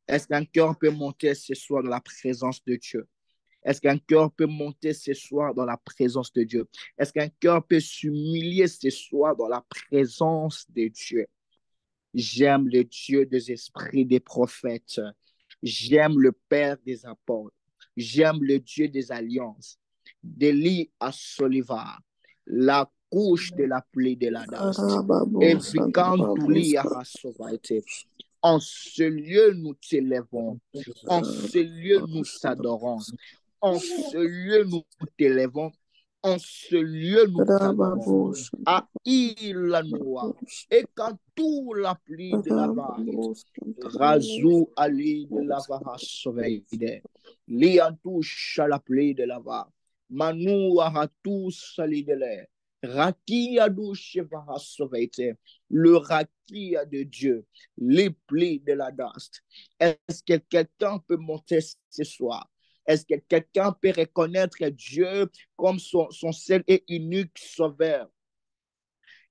Est-ce qu'un cœur peut monter ce soir dans la présence de Dieu? Est-ce qu'un cœur peut monter ce soir dans la présence de Dieu? Est-ce qu'un cœur peut s'humilier ce soir dans la présence de Dieu? J'aime le Dieu des esprits des prophètes. J'aime le Père des apôtres. J'aime le Dieu des alliances. D'Élie à Soliva, la couche de la pluie de la dast. Et Vicantuli à Rassovaite. En ce lieu, nous t'élèvons. En ce lieu, nous t'adorons. En ce lieu, nous t'élèvons. En ce lieu, nous t'adorons. À Ilanoa. Et quand tout la pluie de la vague, Razou Ali de la vaha soveide. Liantouche à la pluie de la vague. Manu Aratou sali de l'air. Rakia douche vaha soveide. Le rakia de Dieu. Les plis de la dast. Est-ce que quelqu'un peut monter ce soir? Est-ce que quelqu'un peut reconnaître Dieu comme son seul et unique sauveur?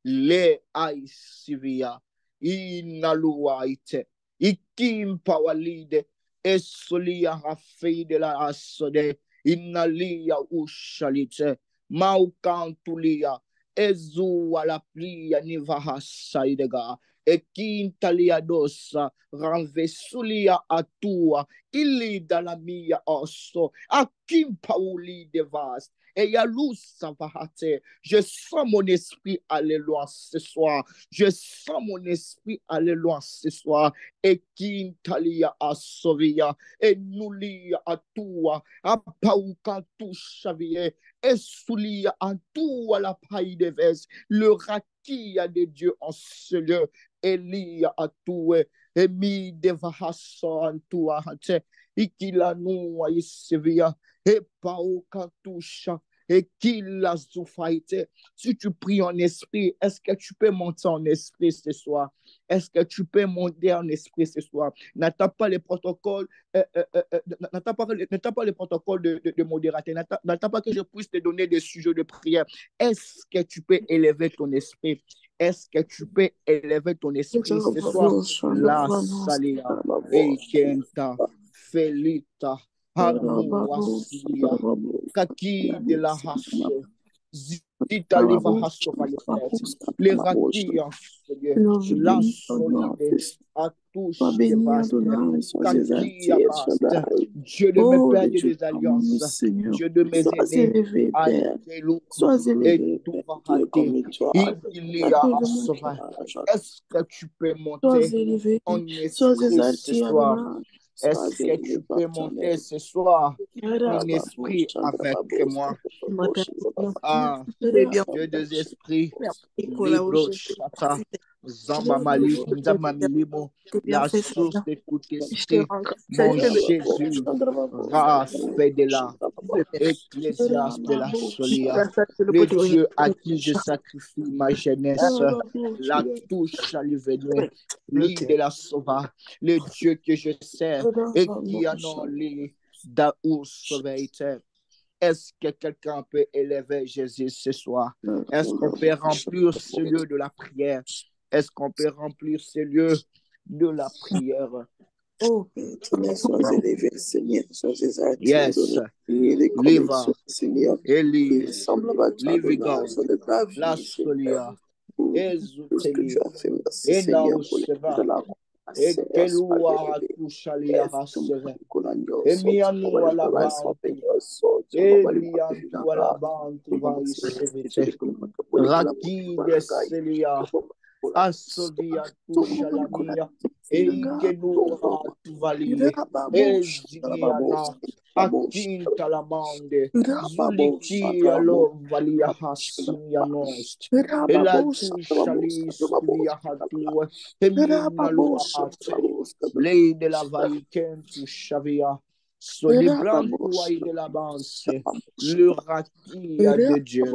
Le aisivia, inaluaite, ikim pawalide, esolia rafei de la asode, inalia ushalite, maukantulia, ezu ala plia nivaha saidega, ekintalia dosa, ranvesulia atua, ili dalla mia osso, akim pauli devast, et Yalou Savahate, je sens mon esprit aller loin ce soir. Je sens mon esprit aller loin ce soir. Et Kintalia Asovia, et Nulia Atua, Apaukantu Chavie, et Soulia Atua la paille de Vès, le rakia de Dieu en ce lieu, Elia Atue, et mi devahasa Antua Hate, Ikilanu Aisevia. Et Paokantusha, et qu'il a soufaité. Si tu pries en esprit, est-ce que tu peux monter en esprit ce soir? Est-ce que tu peux monter en esprit ce soir? N'attends pas les protocoles, n'attends pas les protocoles de modérateur, n'attends pas que je puisse te donner des sujets de prière. Est-ce que tu peux élever ton esprit? Est-ce que tu peux élever ton esprit ce soir? La salia, et kenta, felita. Hanuasia, Kaki de la Hache, Zita liva hasso les raquilles, la solide, à touche de vaste, Kaki abaste, Dieu de mes pères et des alliances, Dieu de mes aînés, Alléluia, et tout va rater, il y a à sauver. Est-ce que tu peux monter en esprit ce soir? Est-ce que tu peux monter ce soir en esprit avec moi? Ah, Dieu des esprits, Libro Chata, Zambamali, Nzamamilimo, la source de tout esprit, mon Jésus, Raphaël de la Ecclésiaste de la Solia, le Dieu à qui je sacrifie ma jeunesse, la touche à l'événement, l'île de la sauva, le Dieu que je sers et qui a nommé Daour Sauveteur. Est-ce que quelqu'un peut élever Jésus ce soir? Est-ce qu'on peut remplir ce lieu de la prière? Est-ce qu'on peut remplir ce lieu de la prière? Oh, Père, sois élevé, Seigneur, sois exalté. Yes. Liva, Eli, Livigan, La Solia, Ezuteli, Enauseva, Ekelua Tushalia Hasere, Emianu Alabantu, Eliantu Alabantu Vaisevite, Raki de Celia, Asovia Tushalamia, Eikenua Tuvalie, Ezigiana, Akin Talamande, Zuliki Alo Valia Hasia Nost, Elatu Shalis Via Hatu, Eminalua Ate, Lei de la Vaiken tu Shavia, Solibrantu de la Banse, le Rakia de Dieu,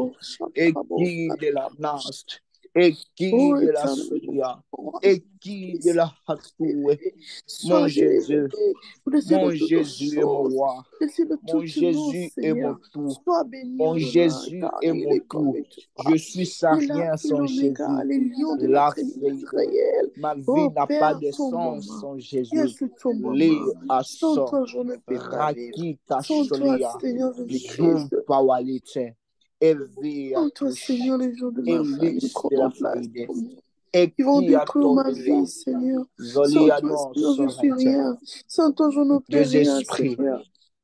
et qui de la Nast. et qui Oh, de la éternel, solia, roi et qui de la hatoué. Mon sois élevé Jésus, au-dessus de mon toutes Jésus est mon choses, roi. au-dessus de Mon tout nom, Jésus est mon Seigneur. tout. Sois béni, Mon Adonai, Jésus car est il mon est comme tout. toi. Je suis sans Il est rien l'Alpha et sans l'Oméga, Jésus. les lions de la La tribu fille, d'Israël. ma vie Oh n'a pas Père, de ton sens moment. sans Jésus. Yes, ton Les moment. Sans asso, toi, je ne peux pas vivre. rakita Sans toi, sholia, Seigneur Jésus-Christ. zoom pawalite, evi Sans toi, atush, Seigneur, les jours de ma famille elis de la prendront place fide, pour moi. et Ils vont qui détruire ma atolia, vie, Seigneur. Sans zolia toi, non Seigneur, je suis sorete, rien. Sans toi, je ne peux Dieu rien, esprit, Seigneur.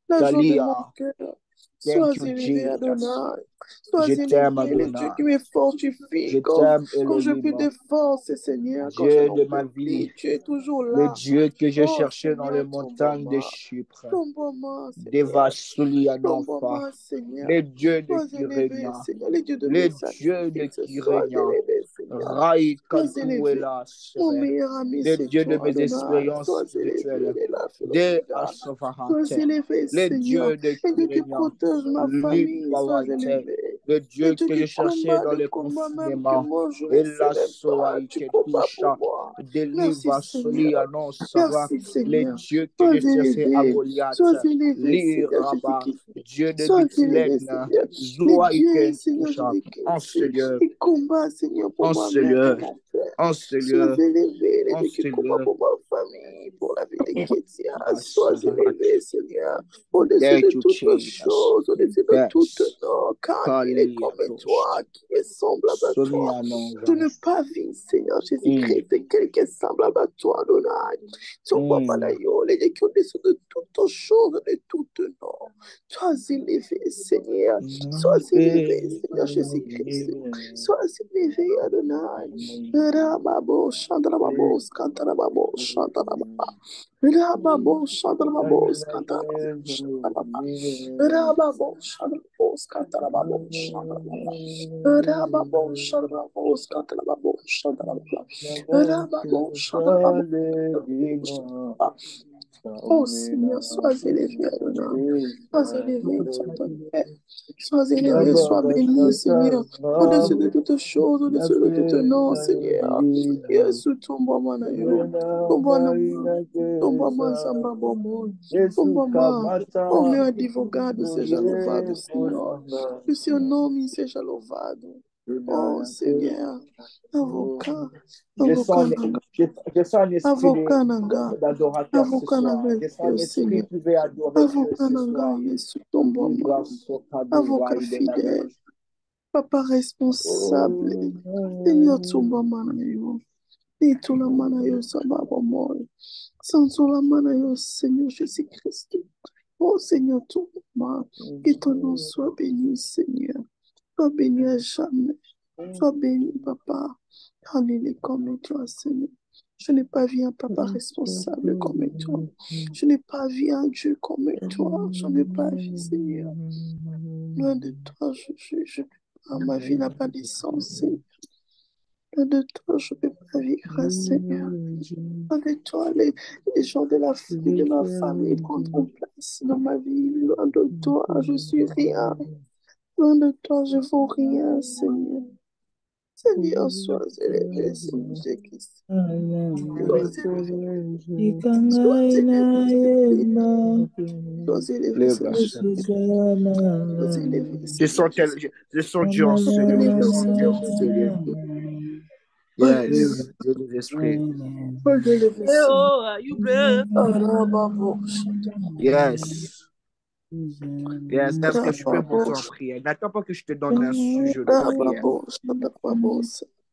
La joie de mon Dalia, cœur. Sois thank you élevé, Jesus. Adonai. Sois Je t'aime élevé, le Dieu Adonai. qui me fortifie Je t'aime quand je plus Elohim, de force, Seigneur, quand je Dieu n'en de ma peux vie, plus. Tu es toujours le là. Dieu que je Oh, cherchais dans les Seigneur, montagnes de Chypre, tombe-moi, Seigneur. Devasulia Nonfa, Tombe-moi, Seigneur. le Dieu de Sois élevé, Kyrenia, Seigneur, les dieux de le mes Dieu de sacrifices. Sois Kyrenia, élevé, Seigneur. Rai Sois élevé. Kantuela Mon Sebe, meilleur ami, le c'est Dieu de toi, mes Adonai. expériences Sois élevé, spirituelles, les lafs et de l'oméga. Sois Asofahate, élevé, le Seigneur. Dieu de Et Dieu qui Kyrenia, protège ma famille, sois Lipawaite, élevé. le Et Dieu Dieu que je qui cherchais combat dans le les combat même que confinements, moi, je ne et sais la même pas. Tu Soaïke combats pour toucha, moi. délivre Merci, Seigneur. Solia non Sava, Merci, les Seigneur. dieux que Sois je cherchais à élevé. Goliath, Sois élevé, Seigneur l'Iraba, Jésus-Christ. Dieu de Sois élevé, Bixlen, Seigneur. Les dieux, Zoaïken Seigneur toucha, en Jésus-Christ. ce lieu, Qui combat, Seigneur, pour en ce moi-même, pour lieu, mon frère. en ce Sois lieu, élevé, les en dieux qui ce combat lieu. pour ma famille, pour la vie des chrétiens. Sois Asahat. élevé, Seigneur, au-dessus de Thank you, toutes Jesus. choses, au-dessus de toutes Yes. nos, car il est comme Kaliatos. toi, qui est semblable à toi. Sonia Je Nova. ne pas vivre, Seigneur Jésus-Christ, et quelqu'un est semblable à toi, Adonai. Son papa, les dieux qui ont dessus de toutes choses, de toutes nos. Sois élevé, Seigneur. Sois élevé, Seigneur Jésus-Christ. Sois élevé, Adonai. Rababo, Chandrababo, Scantarababo, Chantarababa. Rababo, Chandrababo, Scantarababo, Chantarababa. Rababo, Chandrababo, Scantarababo, Chantarababa. Rababo, Chandrababo, Scantarababo, Chantarababa. Rababo, Chandrababo, Chantarababa. Oh Seigneur, sois élevé, Adonai. Sois élevé, Père. Sois élevé, sois béni, Seigneur. Au-dessus de toutes choses, au-dessus de tout nom, Seigneur. Yesu, tombe-moi, Nayo. Tombe-moi, tombe-moi, Samba-Bomo. Tombe-moi. Oh, meu advogado, seja louvado, Senhor. Que o seu nome seja louvado. Oh, Seigneur. Avocat, Je avocat, sens, Nanga. je sens un esprit Avocat, Nanga. d'adorateur ce Avocat, soir. Nanga, Je sens un Dieu, esprit Seigneur. qui veut adorer Dieu Avocat, ce Nanga, soir. Yesu, tombe-moi. Avocat fidèle. Papa responsable. Seigneur, tombe-moi, Nayo. Et tout la manayo, Samba-Bomo. Sans tout la manayo, Seigneur Jésus-Christ. Oh Seigneur, tombe-moi. Que ton nom soit béni, Seigneur. Sois béni à jamais. Sois béni, Papa. Car il est comme toi, Seigneur. Je n'ai pas vu un papa responsable comme toi. Je n'ai pas vu un Dieu comme toi. Je n'ai pas vu, Seigneur. Loin de toi, ma vie n'a pas de sens, Seigneur. Loin de toi, je ne peux pas vivre, Seigneur. Loin de toi, les gens de ma famille prendront place dans ma vie. Loin de toi, je suis rien. Loin de toi, je ne vaux rien, Seigneur. Seigneur, sois élevé, Seigneur Jésus-Christ. Sois élevé. Sois élevé, sois élevé, Seigneur Jésus-Christ. Sois élevé, Je Seigneur sens, Jésus-Christ. je sens Dieu en Sois ce lieu. Je élevé, sens Dieu Seigneur en ce lieu. Jésus-Christ. Sois élevé, Yes, Dieu des esprits. sois élevé, Seigneur. Oh, are you blessed? Arababo, Yes. Yes. Est-ce que tu peux monter Arababo, en prière? N'attends pas que je te donne un sujet de prière. Arababo, Arababo,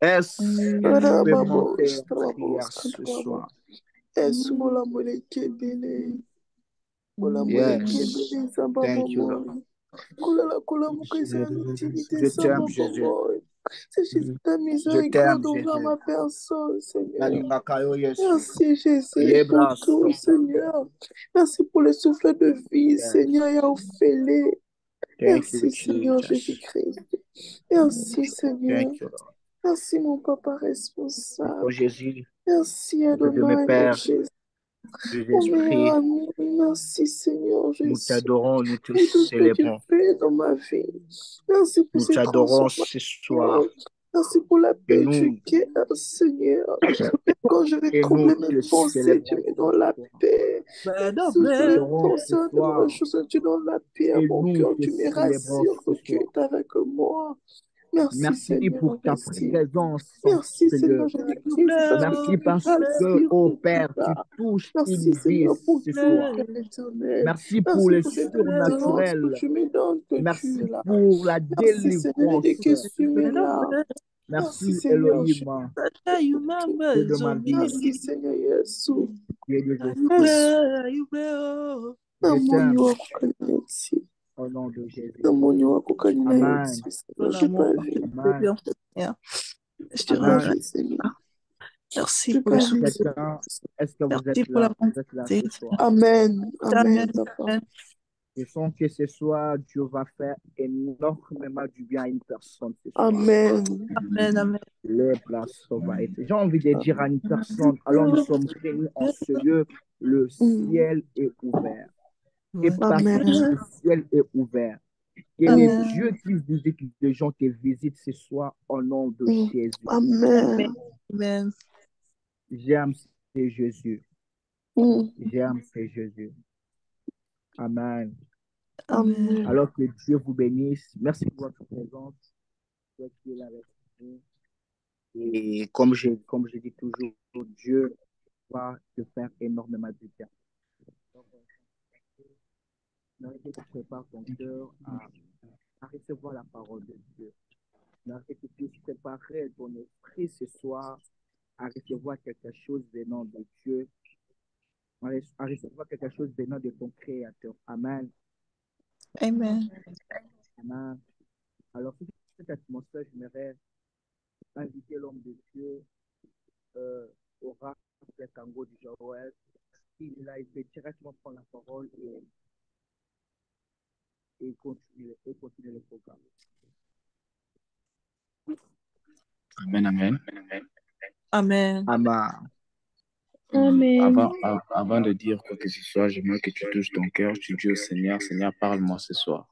Est-ce que tu peux Arababo, monter en Arababo, prière ce soir? Yesu mola moleke bele, mola moleke Yes. bele samba Thank you, bomo. Lord. Kula mukese la utilité Je samba t'aime, Jésus. bomo. C'est juste ta Je t'aime, miséricorde envers Jésus. ma personne, Seigneur. Nalimakayo Yesu. Merci Jésus pour Yebra tout, Sofa. Seigneur. Merci pour le souffle de vie, Yes. Seigneur Yaoufélé. Thank you, Merci Seigneur Jesus. Jésus-Christ. Merci Seigneur. Thank you, Lord. Merci mon papa Ton responsable. Jésus, Merci Dieu de mes Adonai, mon pères, Jésus. Dieu Mon meilleur d'esprit, ami, merci Seigneur nous Jésus t'adorons, nous te pour tout ce que tu célébrons. fais dans ma vie. Merci pour Nous ces t'adorons transformations. ce soir. Merci pour la Et paix nous, du cœur, Seigneur. Quand je vais et nous troubler te mes pensées, tu célébrons me donnes la ce soir. paix. Si Nous je vais t'adorons ce penser à d'autres soir. choses, tu donnes la paix à Et mon nous cœur. te Tu me célébrons rassures ce que tu soir. es avec moi. Merci, Merci Seigneur. pour ta Merci. présence, Merci, Seigneur. Seigneur Jésus-Christ, parce que tu Merci me parce que, rassures oh de tout Père, tu ça. touches Merci, une vie Seigneur, pour ce tout, soir. Père éternel. Merci pour Merci le pour cette assurance que surnaturel. tu me donnes que tu Merci es là. pour la Merci, Seigneur, de délivrance. que tu es là. Merci, Merci Seigneur. Elohim. Dieu de ma vie. Merci, Seigneur Yesu. Dieu de Yesu. Jésus. Na Je moni t'aime wako kaniti. au nom de Jésus. Na moni wako kanina Amen. yoti. Seigneur, j'ai pas vu. Amen. Je t'ai pas Amen. vu, Seigneur. Merci J'ai pour pas le Est-ce vu, succès. Seigneur. que vous Merci êtes pour la là? Vous êtes là bonté. ce soir. Amen. Amen, Amen. papa. Amen. Je sens que ce soir, Dieu va faire énormément du bien à une personne ce soir. Amen. Amen. Amen. Les places va être. J'ai envie de dire à une personne, alors nous sommes réunis en ce lieu, le ciel est ouvert. Et parce Amen. que le ciel est ouvert, que Amen. les dieux qui visitent les gens te visitent ce soir au nom de Jésus. Amen. Amen. J'aime c'est Jésus. J'aime c'est Jésus. Amen. Amen. Alors que Dieu vous bénisse. Merci pour votre présence. Dieu qui est là avec vous. Et comme je dis toujours, Dieu va te faire énormément de bien. Donc, n'arrêtez pas de préparer ton cœur à recevoir la parole de Dieu. N'arrêtez pas de préparer ton esprit ce soir à recevoir quelque chose venant de Dieu, à recevoir quelque chose venant de ton Créateur. Amen. Amen. Amen. Alors, sur cette atmosphère, j'aimerais inviter l'homme de Dieu, Aura, le tango du Joël. Il est là, il peut directement prendre la parole et continuer le programme. Amen, amen. Amen. Amen. Avant de dire quoi que ce soit, j'aimerais que tu touches ton cœur, tu dis au Seigneur, Seigneur, parle-moi ce soir.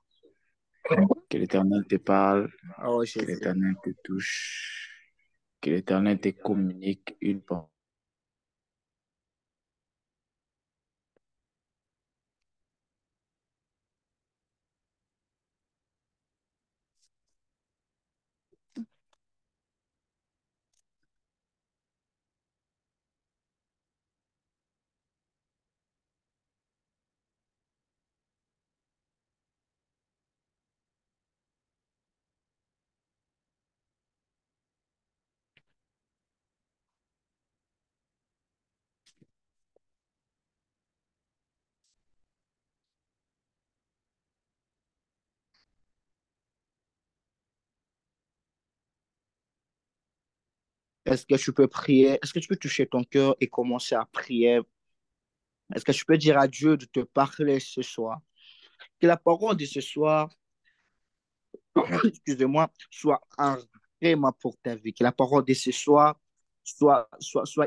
Que l'Éternel te parle, Oh, que l'Éternel te touche, que l'Éternel te communique une parole. Est-ce que tu peux prier? Est-ce que tu peux toucher ton cœur et commencer à prier? Est-ce que tu peux dire à Dieu de te parler ce soir? Que la parole de ce soir, excusez-moi, soit un vraiment pour ta vie. Que la parole de ce soir soit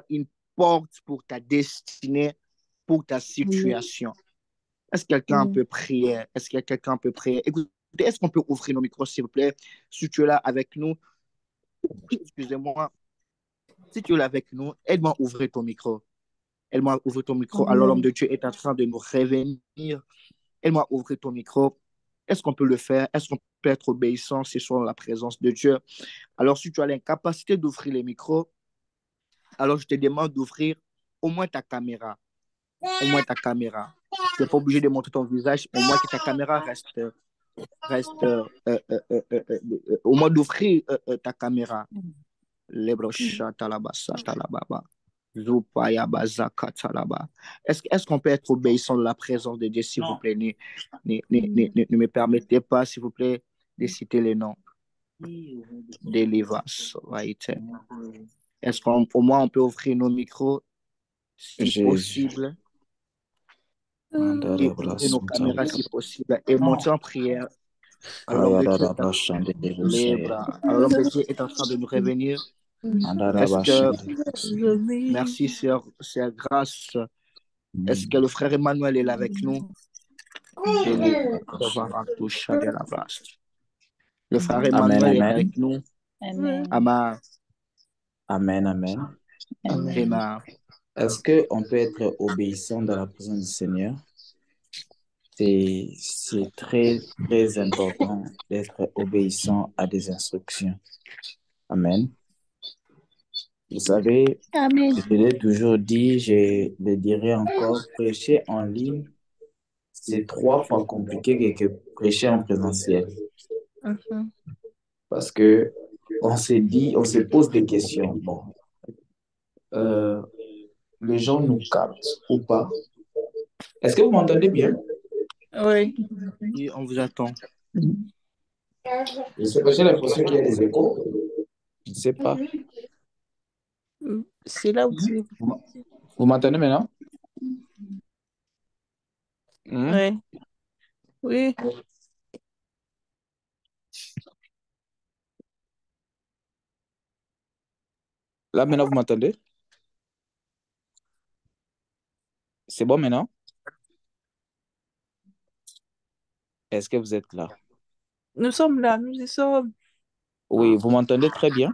une porte pour ta destinée, pour ta situation. Est-ce que quelqu'un peut prier? Est-ce que quelqu'un peut prier? Écoutez, est-ce qu'on peut ouvrir nos micros, s'il vous plaît? Si tu es là avec nous, excusez-moi, si tu es là avec nous, aide-moi à ouvrir ton micro. Aide-moi à ouvrir ton micro. Alors l'homme de Dieu est en train de nous revenir. Aide-moi à ouvrir ton micro. Est-ce qu'on peut le faire? Est-ce qu'on peut être obéissant ce soir dans la présence de Dieu? Alors si tu as l'incapacité d'ouvrir les micros, alors je te demande d'ouvrir au moins ta caméra. Au moins ta caméra. Tu n'es pas obligé de montrer ton visage, au moins que ta caméra reste au moins d'ouvrir ta caméra. Est-ce qu'on peut être obéissant de la présence de Dieu, s'il vous plaît? Ne me permettez pas, s'il vous plaît, de citer les noms. Delivas, right. Est-ce qu'au moins on peut ouvrir nos micros, si Jésus. possible, et ouvrir nos caméras, si possible, et monter en prière. Alors l'homme de Dieu est en train de nous revenir. Est-ce que, merci, sœur Grâce, est-ce que le frère Emmanuel est là avec nous? Le frère Emmanuel est avec nous. Amen. Amen. Amen, amen. Amen. Amen. Est-ce qu'on peut être obéissant dans la présence du Seigneur? C'est très, très important d'être obéissant à des instructions. Amen. Vous savez, Amen. je l'ai toujours dit, je le dirai encore, prêcher en ligne, c'est 3 fois compliqué que prêcher en présentiel. Mhm. Parce que on se dit, on se pose des questions. Bon, les gens nous captent ou pas? Est-ce que vous m'entendez bien? Oui. Oui, on vous attend. Je sais pas, j'ai l'impression qu'il y a des échos. Je ne sais pas. C'est là où tu es. Vous m'entendez maintenant? Hmm? Oui. Oui. Là, maintenant, vous m'entendez? C'est bon maintenant? Est-ce que vous êtes là? Nous sommes là, nous y sommes. Oui, vous m'entendez très bien?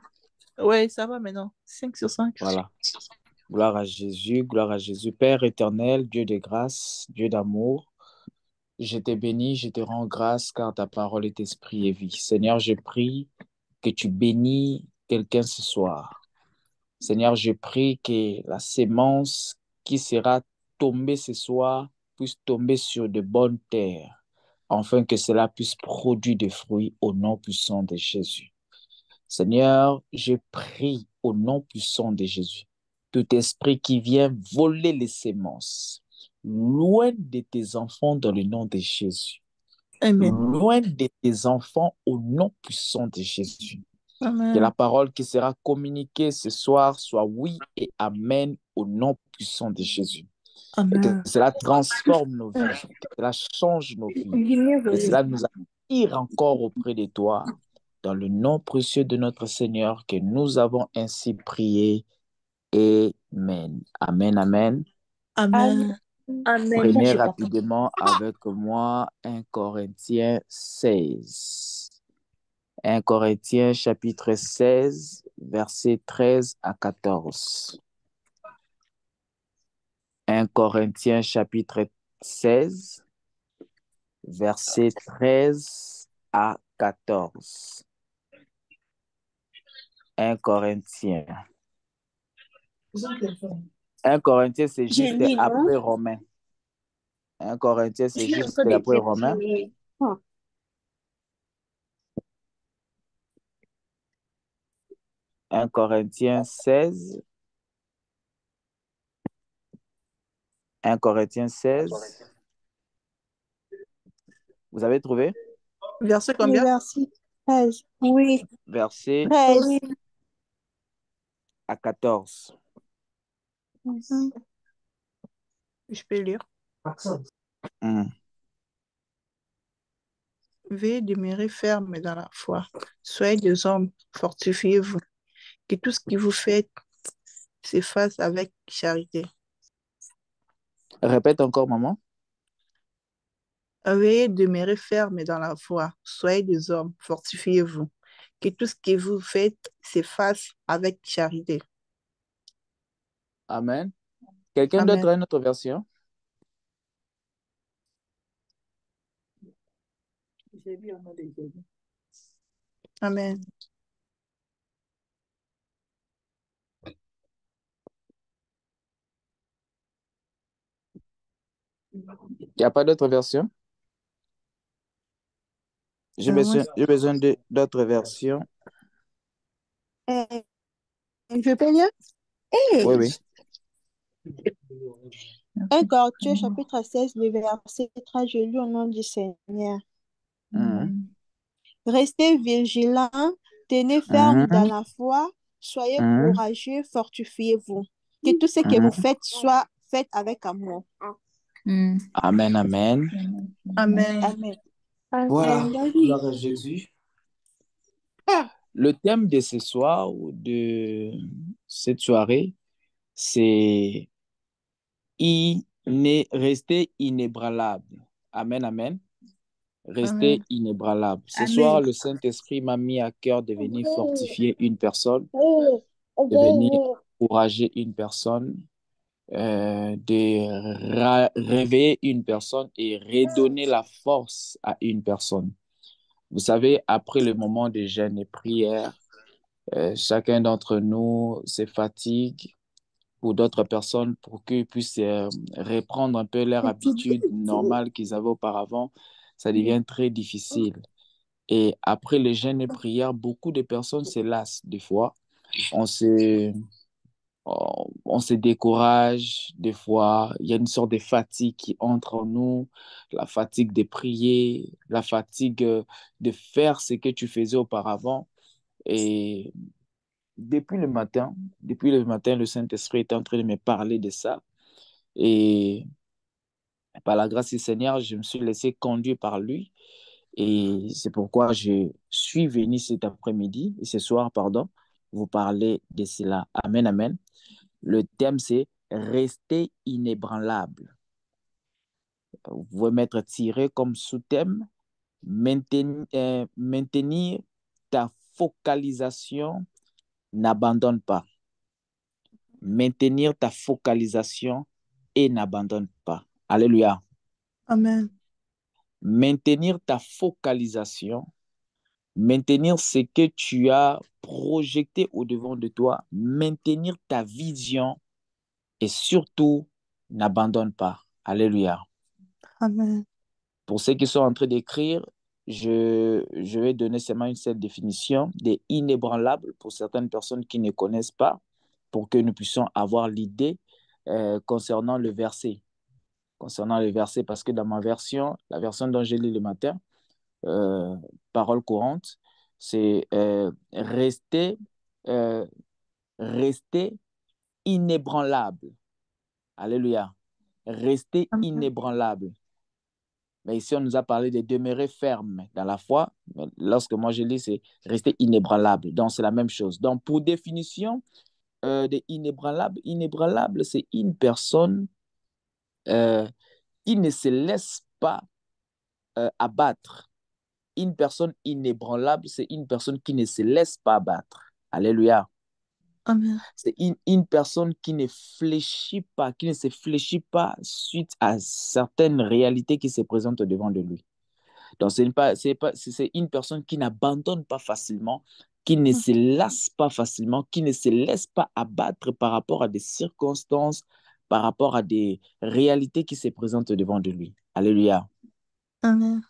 Oui, ça va maintenant. 5 sur 5. Voilà. Gloire à Jésus, gloire à Jésus. Père éternel, Dieu de grâce, Dieu d'amour, je te bénis, je te rends grâce car ta parole est esprit et vie. Seigneur, je prie que tu bénis quelqu'un ce soir. Seigneur, je prie que la sémence qui sera tombée ce soir puisse tomber sur de bonnes terres, afin que cela puisse produire des fruits au nom puissant de Jésus. Seigneur, je prie au nom puissant de Jésus. Tout esprit qui vient voler les sémences, loin de tes enfants dans le nom de Jésus. Amen. Loin de tes enfants au nom puissant de Jésus. Que la Amen. parole qui sera communiquée ce soir soit oui et amen au nom puissant de Jésus. Et que Amen. cela transforme nos vies, que cela change nos vies, que cela nous attire encore auprès de toi. Dans le nom précieux de notre Seigneur, que nous avons ainsi prié. Amen. Amen, amen. Amen. Amen. Prenez rapidement avec moi 1 Corinthiens 16. 1 Corinthiens chapitre 16, versets 13 à 14. 1 Corinthiens chapitre 16, versets 13 à 14. 1 Corinthiens. 1 Corinthiens, c'est juste après Romains. 1 Corinthiens, c'est juste après Romains. 1 Corinthiens 16. 1 Corinthiens 16. Vous avez trouvé? Verset combien? Verset 13. Oui. Verset 13. à 14. Je peux lire. Hmm. Veuillez demeurer ferme dans la foi. Soyez des hommes, fortifiez-vous. Que tout ce que vous faites se fasse avec charité. Répète encore, maman. Veuillez demeurer ferme dans la foi. Soyez des hommes, fortifiez-vous. Que tout ce que vous faites se fasse avec charité. Amen. Quelqu'un Amen. d'autre a une autre version? Amen. Il n'y a pas d'autre version? J'ai besoin d'autres versions. Je peux lire? Oui, oui. 1 Corinthiens chapitre 16, le verset 13, je lis au nom du Seigneur. Mhm. Restez vigilants, tenez ferme dans la foi, soyez Mhm. courageux, fortifiez-vous. Que tout ce que Mhm. vous faites soit fait avec amour. Amen, amen. Amen. Amen. Voilà, Amen. gloire à Jésus. Le thème de ce soir ou de cette soirée, c'est rester inébranlable. Amen, amen. Restez Amen. inébranlable. Ce soir, Amen. le Saint-Esprit m'a mis à cœur de venir fortifier une personne, de venir encourager une personne, de réveiller une personne et redonner la force à une personne. Vous savez, après le moment de jeûne et prière, chacun d'entre nous se fatigue, ou d'autres personnes pour qu'ils puissent reprendre un peu leur habitude normale qu'ils avaient auparavant, ça devient très difficile. Et après le jeûne et prière, beaucoup de personnes se lassent des fois. On se, on se décourage des fois. Il y a une sorte de fatigue qui entre en nous, la fatigue de prier, la fatigue de faire ce que tu faisais auparavant. Et depuis le matin, le Saint-Esprit est en train de me parler de ça. Et par la grâce du Seigneur, je me suis laissé conduire par lui. Et c'est pourquoi je suis venu cet après-midi, ce soir, pardon, vous parler de cela. Amen, amen. Le thème, c'est rester inébranlable. Vous pouvez mettre tiré comme sous-thème, maintenir ta focalisation, n'abandonne pas. Maintenir ta focalisation et n'abandonne pas. Alléluia. Amen. Maintenir ta focalisation, maintenir ce que tu as projeté au-devant de toi, maintenir ta vision et surtout, n'abandonne pas. Alléluia. Amen. Pour ceux qui sont en train d'écrire, je vais donner seulement une seule définition des inébranlables pour certaines personnes qui ne connaissent pas, pour que nous puissions avoir l'idée concernant le verset. Concernant le verset, parce que dans ma version, la version dont j'ai lu le matin, euh, parole courante, c'est euh, rester inébranlable. Alléluia. Rester Amen. inébranlable. Mais ici, on nous a parlé de demeurer ferme dans la foi. Mais lorsque moi je lis, c'est rester inébranlable. Donc, c'est la même chose. Donc, pour définition de inébranlable, inébranlable, c'est une personne euh, qui ne se laisse pas abattre. Une personne inébranlable, c'est une personne qui ne se laisse pas abattre. Alléluia. Amen. C'est une personne qui ne fléchit pas, qui ne se fléchit pas suite à certaines réalités qui se présentent devant de lui. Donc, c'est une personne qui n'abandonne pas facilement, qui ne se lasse pas facilement, qui ne se laisse pas abattre par rapport à des circonstances, par rapport à des réalités qui se présentent devant de lui. Alléluia. Amen.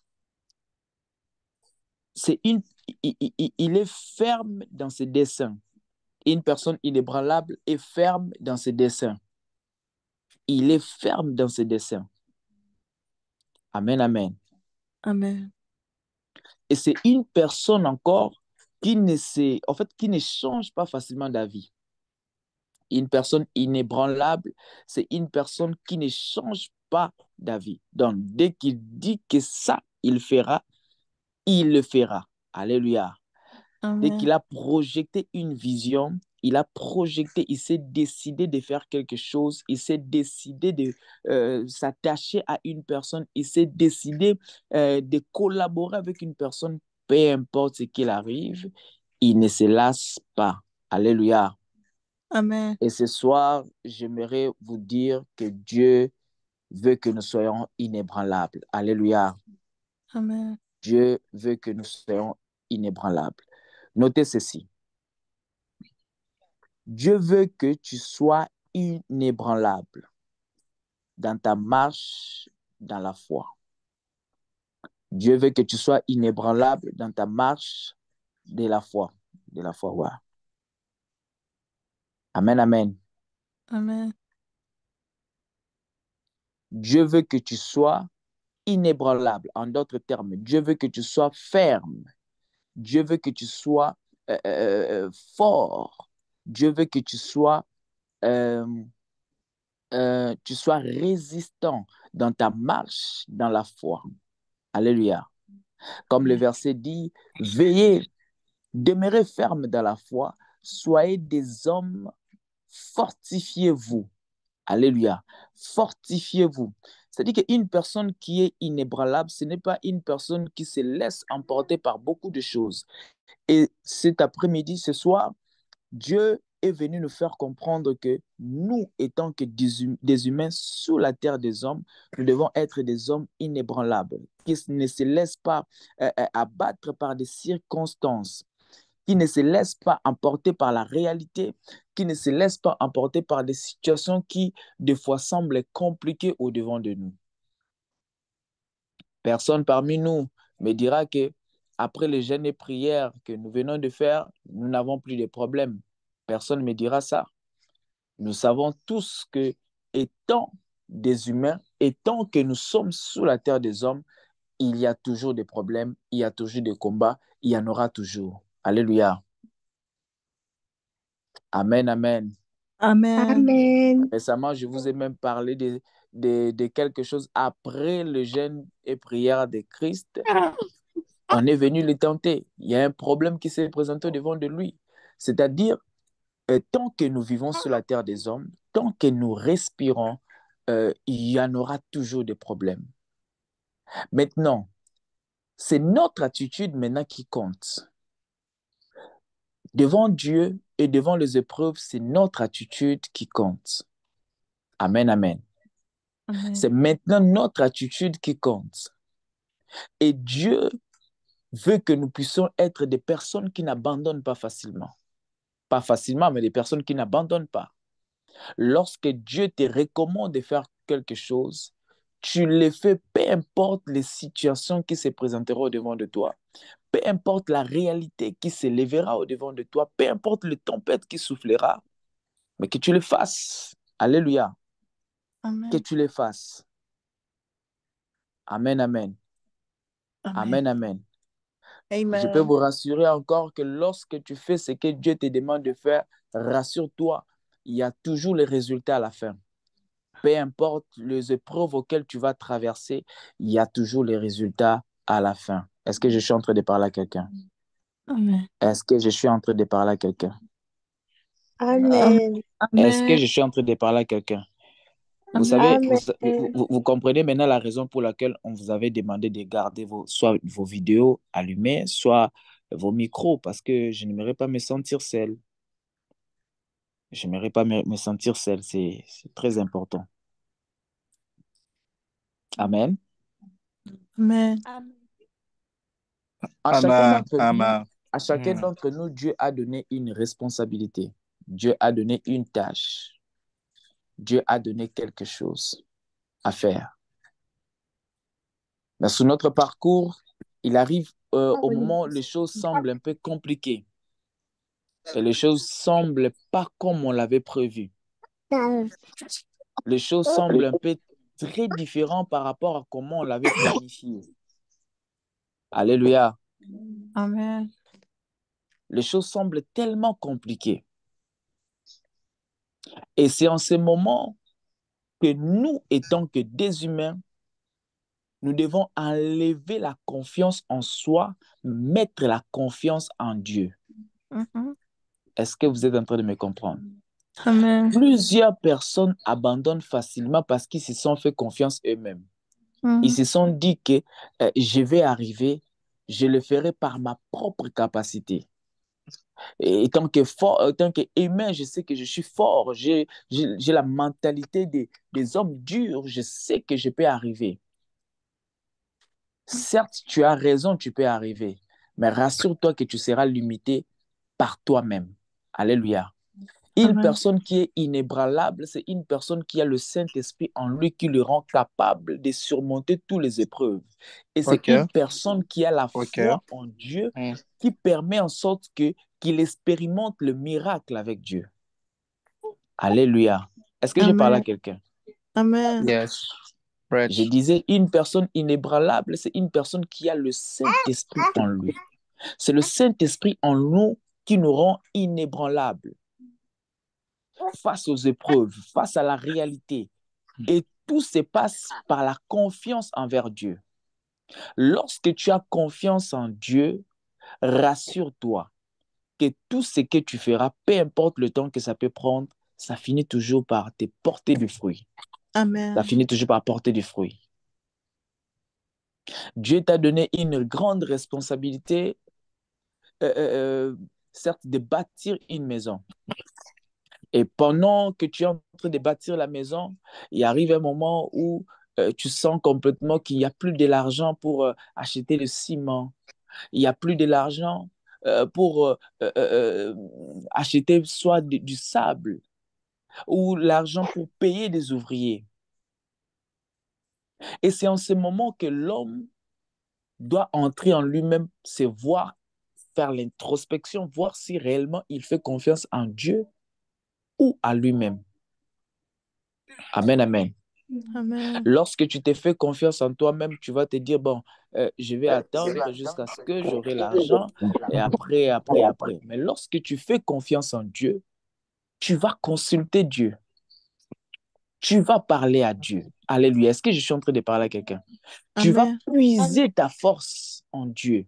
C'est une, il est ferme dans ses desseins. Une personne inébranlable est ferme dans ses desseins. Il est ferme dans ses desseins. Amen, amen. Amen. Et c'est une personne encore qui ne change pas facilement d'avis. Une personne inébranlable, c'est une personne qui ne change pas d'avis. Donc, dès qu'il dit que ça, il le fera. Alléluia. Dès Amen. qu'il a projeté une vision, il s'est décidé de faire quelque chose, il s'est décidé de s'attacher à une personne, il s'est décidé de collaborer avec une personne, peu importe ce qu'il arrive, il ne se lasse pas. Alléluia. Amen. Et ce soir, j'aimerais vous dire que Dieu veut que nous soyons inébranlables. Alléluia. Amen. Dieu veut que nous soyons inébranlables. Notez ceci. Dieu veut que tu sois inébranlable dans ta marche dans la foi. Dieu veut que tu sois inébranlable dans ta marche de la foi. De la foi, ouais. Amen, amen. Amen. Dieu veut que tu sois inébranlable. En d'autres termes, Dieu veut que tu sois ferme. Dieu veut que tu sois fort. Dieu veut que euh, tu sois résistant dans ta marche dans la foi. Alléluia. Comme le verset dit, veillez, demeurez ferme dans la foi, soyez des hommes, fortifiez-vous. Alléluia. Fortifiez-vous. C'est-à-dire qu'une personne qui est inébranlable, ce n'est pas une personne qui se laisse emporter par beaucoup de choses. Et cet après-midi, ce soir, Dieu est venu nous faire comprendre que nous, étant que des humains sous la terre des hommes, nous devons être des hommes inébranlables, qui ne se laissent pas abattre par des circonstances, qui ne se laissent pas emporter par la réalité, qui ne se laissent pas emporter par des situations qui, des fois, semblent compliquées au-devant de nous. Personne parmi nous me dira que après les jeûnes et prières que nous venons de faire, nous n'avons plus de problèmes. Personne ne me dira ça. Nous savons tous que, étant des humains, étant que nous sommes sous la terre des hommes, il y a toujours des problèmes, il y a toujours des combats, il y en aura toujours. Alléluia. Amen, amen. Amen. Amen. Récemment, je vous ai même parlé de quelque chose après le jeûne et prière de Christ. On est venu le tenter. Il y a un problème qui s'est présenté devant de lui. C'est-à-dire, tant que nous vivons sur la terre des hommes, tant que nous respirons, il y en aura toujours des problèmes. Maintenant, c'est notre attitude maintenant qui compte. Devant Dieu et devant les épreuves, c'est notre attitude qui compte. Amen, amen. Amen. C'est maintenant notre attitude qui compte. Et Dieu veut que nous puissions être des personnes qui n'abandonnent pas facilement. Pas facilement, mais des personnes qui n'abandonnent pas. Lorsque Dieu te recommande de faire quelque chose, tu le fais, peu importe les situations qui se présenteront au-devant de toi, peu importe la réalité qui s'élèvera au-devant de toi, peu importe le tempête qui soufflera, mais que tu le fasses. Alléluia. Amen. Que tu le fasses. Amen, amen. Amen, amen. Je peux Amen. vous rassurer encore que lorsque tu fais ce que Dieu te demande de faire, rassure-toi, il y a toujours les résultats à la fin. Peu importe les épreuves auxquelles tu vas traverser, il y a toujours les résultats à la fin. Est-ce que je suis en train de parler à quelqu'un? Amen. Est-ce que je suis en train de parler à quelqu'un? Amen. Est-ce que Amen. je suis en train de parler à quelqu'un? Vous Amen. savez, Amen. vous comprenez maintenant la raison pour laquelle on vous avait demandé de garder soit vos vidéos allumées, soit vos micros, parce que je n'aimerais pas me sentir seul. Je n'aimerais pas me sentir seul, c'est très important. Amen. Amen. À chacun Amen. d'entre nous, Amen. à chacun d'entre nous, Dieu a donné une responsabilité. Dieu a donné une tâche. Dieu a donné quelque chose à faire. Mais sur notre parcours, il arrive au moment où les choses semblent un peu compliquées. Et les choses semblent pas comme on l'avait prévu. Les choses semblent un peu très différentes par rapport à comment on l'avait planifié. Alléluia. Amen. Les choses semblent tellement compliquées. Et c'est en ce moment que nous, étant que des humains, nous devons enlever la confiance en soi, mettre la confiance en Dieu. Mhm. Est-ce que vous êtes en train de me comprendre? Amen. Plusieurs personnes abandonnent facilement parce qu'ils se sont fait confiance eux-mêmes. Ils Mhm. se sont dit que je vais arriver, je le ferai par ma propre capacité. Et tant qu'humain, je sais que je suis fort, j'ai la mentalité des hommes durs, je sais que je peux arriver. Certes, tu as raison, tu peux arriver, mais rassure-toi que tu seras limité par toi-même. Alléluia. Une Amen. personne qui est inébranlable, c'est une personne qui a le Saint-Esprit en lui qui le rend capable de surmonter toutes les épreuves. Et c'est OK. une personne qui a la OK. foi en Dieu qui permet en sorte qu'il expérimente le miracle avec Dieu. Alléluia. Est-ce que je parle à Amen. quelqu'un? Amen. Yes. Je Rich. disais, une personne inébranlable, c'est une personne qui a le Saint-Esprit en lui. C'est le Saint-Esprit en nous qui nous rend inébranlables face aux épreuves, face à la réalité. Et tout se passe par la confiance envers Dieu. Lorsque tu as confiance en Dieu, rassure-toi que tout ce que tu feras, peu importe le temps que ça peut prendre, ça finit toujours par te porter du fruit. Amen. Ça finit toujours par porter du fruit. Dieu t'a donné une grande responsabilité, certes, de bâtir une maison. Et pendant que tu es en train de bâtir la maison, il arrive un moment où tu sens complètement qu'il n'y a plus de l'argent pour acheter le ciment. Il n'y a plus de l'argent pour acheter soit du sable ou l'argent pour payer des ouvriers. Et c'est en ce moment que l'homme doit entrer en lui-même, se voir, faire l'introspection, voir si réellement il fait confiance en Dieu ou à lui-même. Amen, amen. Amen. Lorsque tu te fais confiance en toi-même, tu vas te dire, bon, je vais attendre jusqu'à ce que j'aurai l'argent et après. Mais lorsque tu fais confiance en Dieu, tu vas consulter Dieu. Tu vas parler à Dieu. Alléluia. Est-ce que je suis en train de parler à quelqu'un? Tu vas Amen. puiser ta force en Dieu.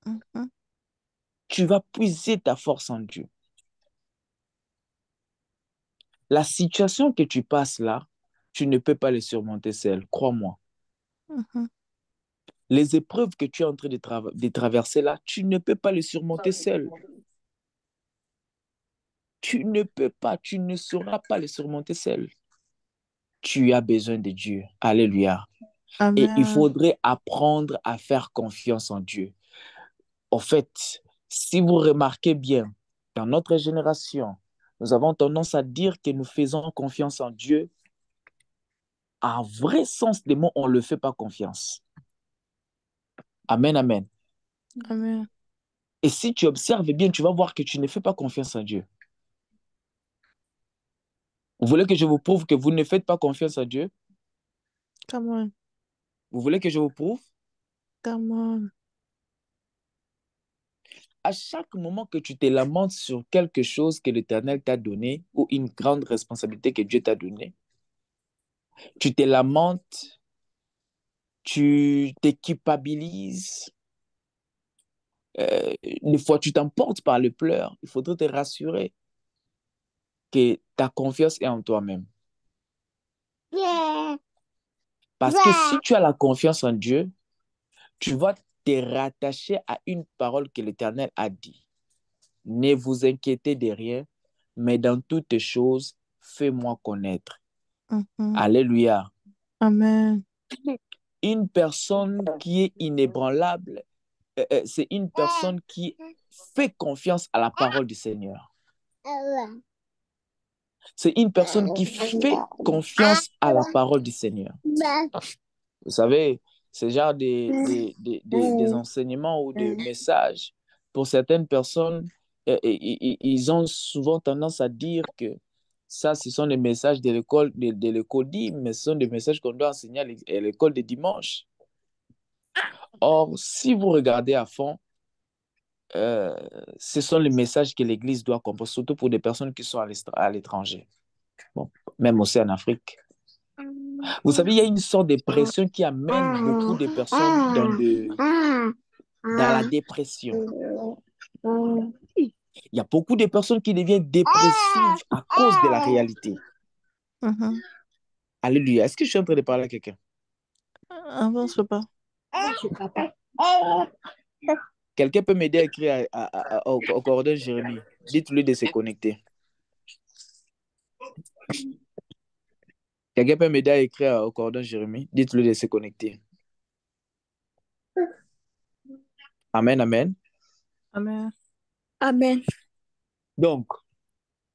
Mhm. Tu vas puiser ta force en Dieu. La situation que tu passes là, tu ne peux pas les surmonter seul, crois-moi. Mhm. Les épreuves que tu es en train de traverser là, tu ne peux pas les surmonter seul. Tu ne peux pas, tu ne sauras pas les surmonter seul. Tu as besoin de Dieu. Alléluia. Et il Amen. faudrait apprendre à faire confiance en Dieu. En fait, si vous remarquez bien, dans notre génération, nous avons tendance à dire que nous faisons confiance en Dieu. En vrai sens des mots, on ne le fait pas confiance. Amen, amen. Amen. Et si tu observes bien, tu vas voir que tu ne fais pas confiance en Dieu. Vous voulez que je vous prouve que vous ne faites pas confiance en Dieu? Come on. Vous voulez que je vous prouve? Come on. À chaque moment que tu te lamentes sur quelque chose que l'Éternel t'a donné ou une grande responsabilité que Dieu t'a donnée, tu te lamentes, tu te culpabilises, des fois tu t'emportes par le pleur. Il faudrait te rassurer que ta confiance est en toi-même. Parce que si tu as la confiance en Dieu, tu vas te rattacher à une parole que l'Éternel a dit. Ne vous inquiétez de rien, mais dans toutes choses, fais-moi connaître. Mhm. Alléluia. Amen. Une personne qui est inébranlable, c'est une personne qui fait confiance à la parole du Seigneur. C'est une personne qui fait confiance à la parole du Seigneur. Vous savez, ce genre des enseignements ou des messages, pour certaines personnes, ils ont souvent tendance à dire que ça, ce sont des messages de l'école de l'école d'hymne, mais ce sont des messages qu'on doit enseigner à l'école de dimanche. Or, si vous regardez à fond, ce sont les messages que l'Église doit comprendre, surtout pour des personnes qui sont à l'étranger, bon, même aussi en Afrique. Vous savez, il y a une sorte de pression qui amène beaucoup de personnes dans la dépression. Il y a beaucoup de personnes qui deviennent dépressives à cause de la réalité. Mhm. Alléluia. Est-ce que je suis en train de parler à quelqu'un? Avance, papa. Quelqu'un peut m'aider à écrire au coordonnées Jérémie. Dites-lui de se connecter. Quelqu'un peut m'aider à écrire au coordonnées Jérémie. Dites-lui de se connecter. Amen, amen. Amen. Amen. Donc,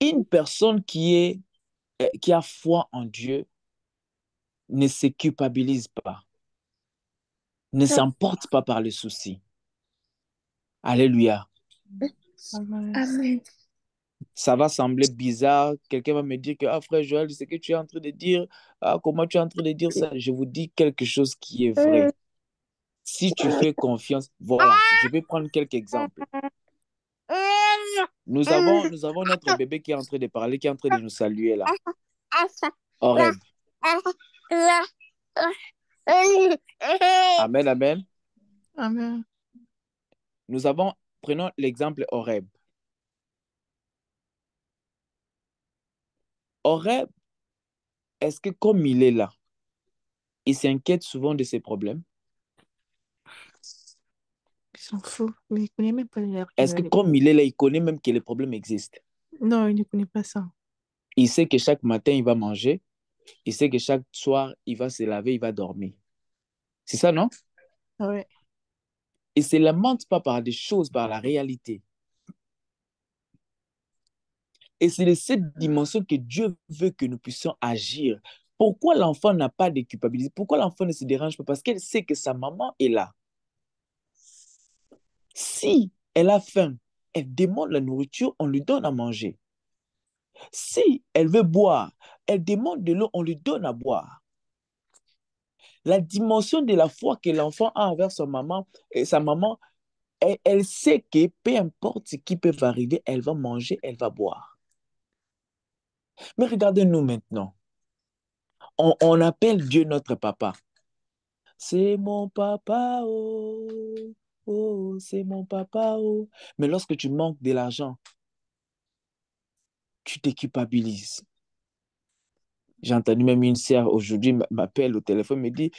une personne qui a foi en Dieu ne se culpabilise pas, ne s'emporte pas par les soucis. Alléluia. Amen. Amen. Ça va sembler bizarre. Quelqu'un va me dire que, ah frère Joël, c'est que tu es en train de dire, ah comment tu es en train de dire ça? Je vous dis quelque chose qui est vrai. Si tu fais confiance, voilà, je vais prendre quelques exemples. Nous avons notre bébé qui est en train de parler, qui est en train de nous saluer là. Horeb. Amen, amen. Amen. Prenons l'exemple Horeb. Horeb, est-ce que comme il est là, il s'inquiète souvent de ses problèmes? Il s'en fout. Mais il ne connaît même pas Est-ce que comme il est là, il connaît même que les problèmes existent? Non, il ne connaît pas ça. Il sait que chaque matin, il va manger. Il sait que chaque soir, il va se laver, il va dormir. C'est ça, non? Ouais. Il ne se lamente pas par des choses, par la réalité. Et c'est de cette dimension que Dieu veut que nous puissions agir. Pourquoi l'enfant n'a pas de culpabilité? Pourquoi l'enfant ne se dérange pas? Parce qu'elle sait que sa maman est là. Si elle a faim, elle demande la nourriture, on lui donne à manger. Si elle veut boire, elle demande de l'eau, on lui donne à boire. La dimension de la foi que l'enfant a envers sa maman, elle sait que peu importe ce qui peut arriver, elle va manger, elle va boire. Mais regardez-nous maintenant. On appelle Dieu notre papa. C'est mon papa, oh, oh, c'est mon papa, oh. Mais lorsque tu manques de l'argent, tu te culpabilises. J'ai entendu même une sœur aujourd'hui m'appelle au téléphone, me dit,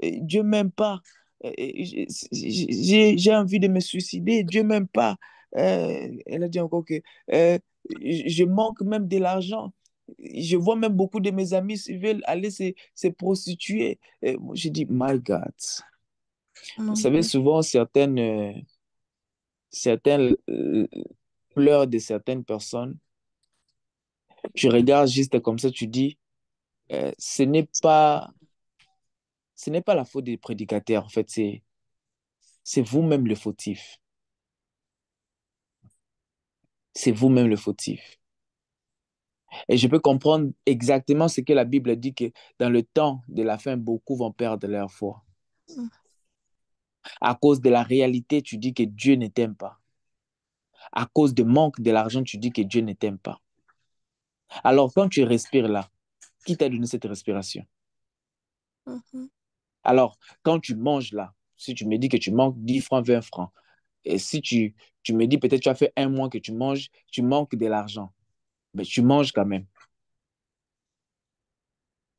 Dieu m'aime pas. J'ai envie de me suicider, Dieu m'aime pas. Elle a dit encore que je manque même de l'argent. Je vois même beaucoup de mes amis qui veulent aller se prostituer. J'ai dit, my God. Vous savez, souvent, certaines pleurs de certaines personnes, tu regardes juste comme ça, tu dis, ce n'est pas la faute des prédicateurs, en fait, c'est vous-même le fautif. C'est vous-même le fautif. Et je peux comprendre exactement ce que la Bible dit, que dans le temps de la fin, beaucoup vont perdre leur foi. À cause de la réalité, tu dis que Dieu ne t'aime pas. À cause du manque de l'argent, tu dis que Dieu ne t'aime pas. Alors, quand tu respires là, qui t'a donné cette respiration? Alors, quand tu manges là, si tu me dis que tu manques 10 francs, 20 francs, et si tu me dis peut-être tu as fait un mois que tu manges, tu manques de l'argent, mais tu manges quand même.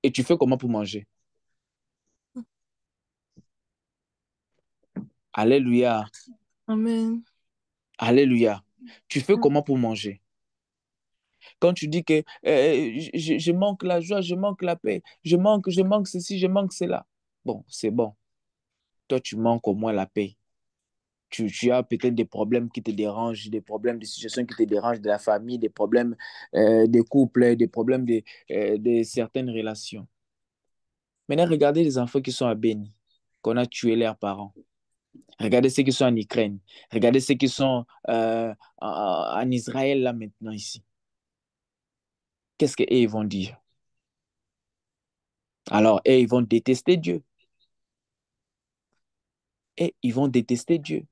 Et tu fais comment pour manger? Alléluia. Amen. Alléluia. Tu fais comment pour manger? Quand tu dis que je manque la joie, je manque la paix, je manque ceci, je manque cela. Bon, c'est bon. Toi, tu manques au moins la paix. Tu as peut-être des problèmes qui te dérangent, des problèmes de situations qui te dérangent de la famille, des problèmes de couple, des problèmes de certaines relations. Maintenant, regardez les enfants qui sont à Béni, qu'on a tué leurs parents. Regardez ceux qui sont en Ukraine. Regardez ceux qui sont en Israël, là, maintenant, ici. Qu'est-ce qu'eux, ils vont dire? Alors, eux, ils vont détester Dieu. Et ils vont détester Dieu.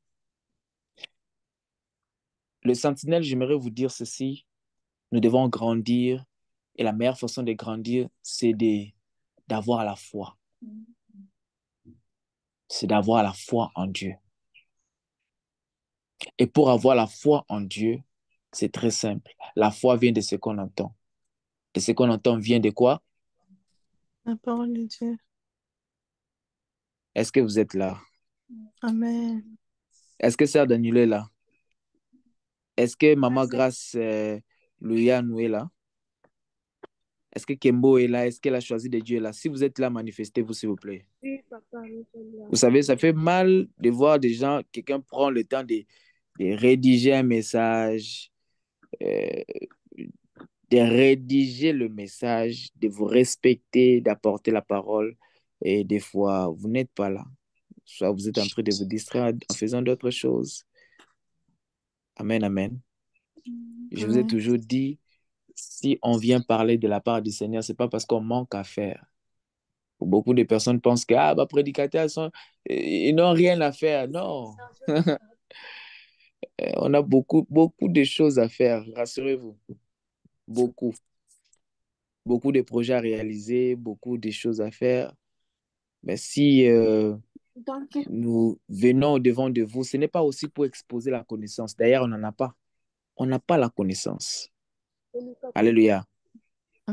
Le sentinelle, j'aimerais vous dire ceci. Nous devons grandir. Et la meilleure façon de grandir, c'est d'avoir la foi. C'est d'avoir la foi en Dieu. Et pour avoir la foi en Dieu, c'est très simple. La foi vient de ce qu'on entend. Et ce qu'on entend vient de quoi? La parole de Dieu. Est-ce que vous êtes là? Amen. Est-ce que Sœur Daniel est là? Est-ce que Maman Grâce Louianou est là? Est-ce que Kembo est là? Est-ce qu'elle a choisi de Dieu est là? Si vous êtes là, manifestez-vous, s'il vous plaît. Oui, papa, nous sommes là. Vous savez, ça fait mal de voir des gens, quelqu'un prend le temps de rédiger un message, euh, de rédiger le message, de vous respecter, d'apporter la parole. Et des fois, vous n'êtes pas là. Soit vous êtes en train de vous distraire en faisant d'autres choses. Amen, amen. Je vous ai Amen. toujours dit, si on vient parler de la part du Seigneur, ce n'est pas parce qu'on manque à faire. Beaucoup de personnes pensent que bah, prédicateurs, ils n'ont rien à faire. Non. On a beaucoup, beaucoup de choses à faire, rassurez-vous. Beaucoup. Beaucoup de projets à réaliser, beaucoup de choses à faire. Mais si nous venons au-devant de vous, ce n'est pas aussi pour exposer la connaissance. D'ailleurs, on n'en a pas. On n'a pas la connaissance. Alléluia.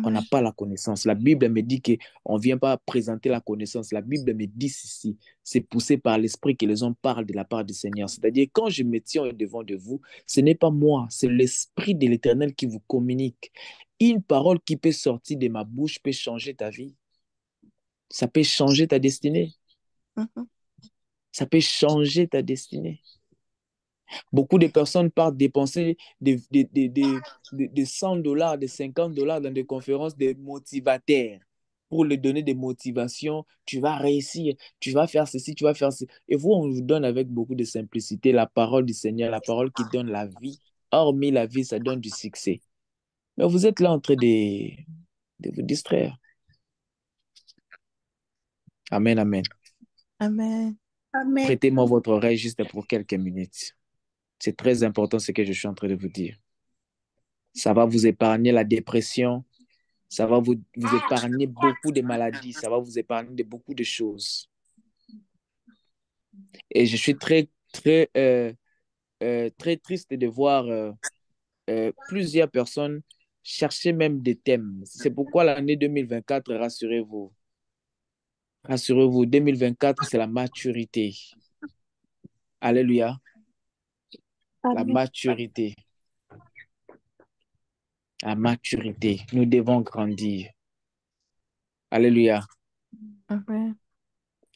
On n'a pas la connaissance. La Bible me dit qu'on ne vient pas présenter la connaissance. La Bible me dit ceci. C'est poussé par l'Esprit que les hommes parlent de la part du Seigneur. C'est-à-dire, quand je me tiens devant de vous, ce n'est pas moi, c'est l'Esprit de l'Éternel qui vous communique. Une parole qui peut sortir de ma bouche peut changer ta vie. Ça peut changer ta destinée. Ça peut changer ta destinée. Beaucoup de personnes partent dépenser des $100, des $50 dans des conférences de motivateurs pour leur donner des motivations. Tu vas réussir, tu vas faire ceci, tu vas faire ceci. Et vous, on vous donne avec beaucoup de simplicité la parole du Seigneur, la parole qui donne la vie. Hormis la vie, ça donne du succès. Mais vous êtes là en train de vous distraire. Amen, amen. Amen. Amen. Prêtez-moi votre oreille juste pour quelques minutes. C'est très important ce que je suis en train de vous dire. Ça va vous épargner la dépression. Ça va vous épargner beaucoup de maladies. Ça va vous épargner de beaucoup de choses. Et je suis très, très, très triste de voir plusieurs personnes chercher même des thèmes. C'est pourquoi l'année 2024, rassurez-vous. Rassurez-vous, 2024, c'est la maturité. Alléluia. La Amen. maturité. La maturité. Nous devons grandir. Alléluia. Amen.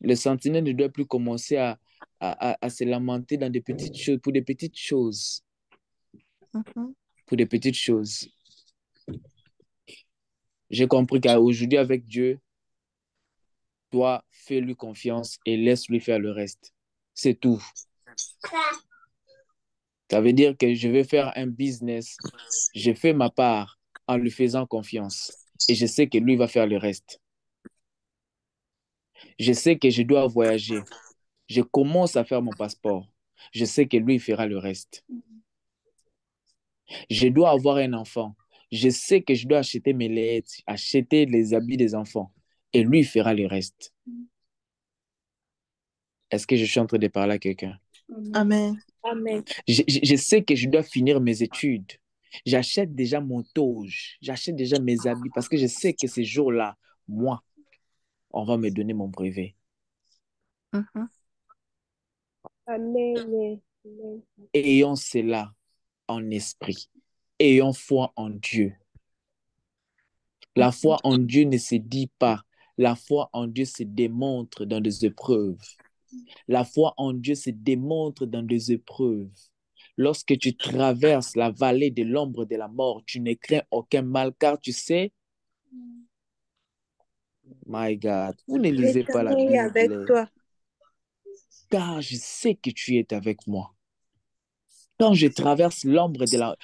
Le sentinelle ne doit plus commencer à se lamenter dans des petites choses, pour des petites choses. Pour des petites choses. J'ai compris qu'aujourd'hui, avec Dieu, toi, fais-lui confiance et laisse-lui faire le reste. C'est tout. Ça veut dire que je vais faire un business. Je fais ma part en lui faisant confiance. Et je sais que lui va faire le reste. Je sais que je dois voyager. Je commence à faire mon passeport. Je sais que lui fera le reste. Je dois avoir un enfant. Je sais que je dois acheter mes lettres, acheter les habits des enfants. Et lui fera le reste. Est-ce que je suis en train de parler à quelqu'un? Amen. Amen. Je sais que je dois finir mes études. J'achète déjà mon toge. J'achète déjà mes habits parce que je sais que ces jours-là, moi, on va me donner mon brevet. Amen. Ayons cela en esprit. Ayons foi en Dieu. La foi en Dieu ne se dit pas. La foi en Dieu se démontre dans des épreuves. La foi en Dieu se démontre dans des épreuves. Lorsque tu traverses la vallée de l'ombre de la mort, tu ne crains aucun mal car tu sais, my God, vous ne lisez pas la L'Éternel est avec Bible, toi. car je sais que tu es avec moi. Quand je traverse l'ombre de la...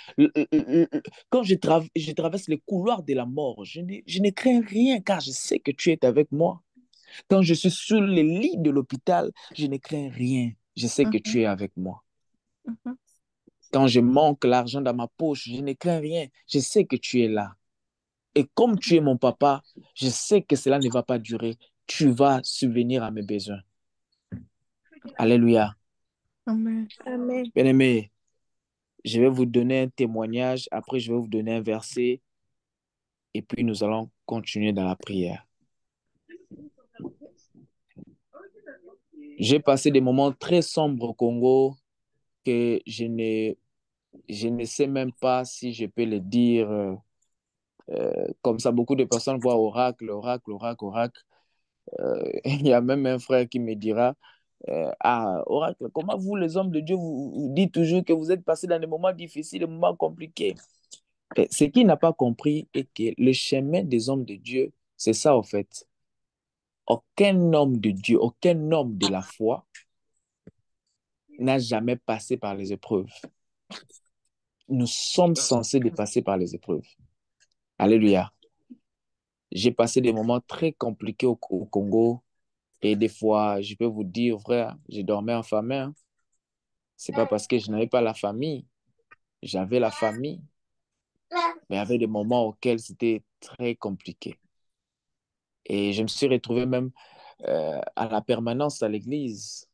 Quand je traverse les couloirs de la mort, je ne crains rien car je sais que tu es avec moi. Quand je suis sur le lit de l'hôpital, je ne crains rien. Je sais que tu es avec moi. Quand je manque l'argent dans ma poche, je ne crains rien. Je sais que tu es là. Et comme tu es mon papa, je sais que cela ne va pas durer. Tu vas subvenir à mes besoins. Alléluia. Amen. Amen. Bien-aimés, je vais vous donner un témoignage. Après, je vais vous donner un verset. Et puis, nous allons continuer dans la prière. J'ai passé des moments très sombres au Congo que je ne sais même pas si je peux le dire comme ça. Beaucoup de personnes voient oracle, oracle, oracle, oracle. Il y a même un frère qui me dira, ah, oracle, comment vous, les hommes de Dieu, vous dites toujours que vous êtes passé dans des moments difficiles, des moments compliqués. Et ce qu'il n'a pas compris est que le chemin des hommes de Dieu, c'est ça en fait. Aucun homme de Dieu, aucun homme de la foi n'a jamais passé par les épreuves. Nous sommes censés dépasser par les épreuves. Alléluia. J'ai passé des moments très compliqués au Congo et des fois, je peux vous dire, frère, je dormais affamé. Hein. C'est pas parce que je n'avais pas la famille. J'avais la famille, mais il y avait des moments auxquels c'était très compliqué. Et je me suis retrouvé même à la permanence à l'église.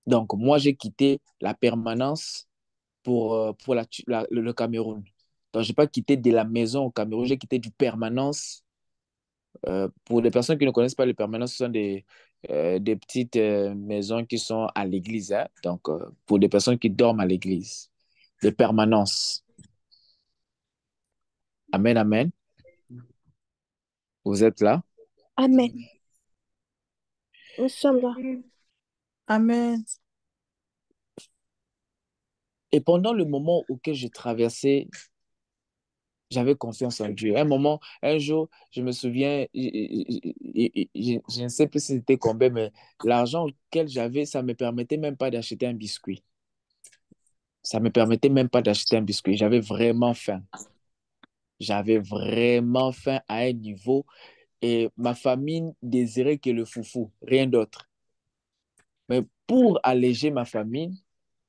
Donc, moi, j'ai quitté la permanence pour le Cameroun. Donc, je n'ai pas quitté de la maison au Cameroun, j'ai quitté du permanence. Pour les personnes qui ne connaissent pas les permanences, ce sont des petites maisons qui sont à l'église. Hein. Donc, pour des personnes qui dorment à l'église. Les permanences. Amen, amen. Vous êtes là? Amen. Nous sommes là. Amen. Et pendant le moment auquel je traversais, j'avais confiance en Dieu. Un jour, je me souviens, je ne sais plus si c'était combien, mais l'argent auquel j'avais, ça ne me permettait même pas d'acheter un biscuit. Ça ne me permettait même pas d'acheter un biscuit. J'avais vraiment faim. J'avais vraiment faim à un niveau et ma famille désirait que le foufou, rien d'autre. Mais pour alléger ma famille,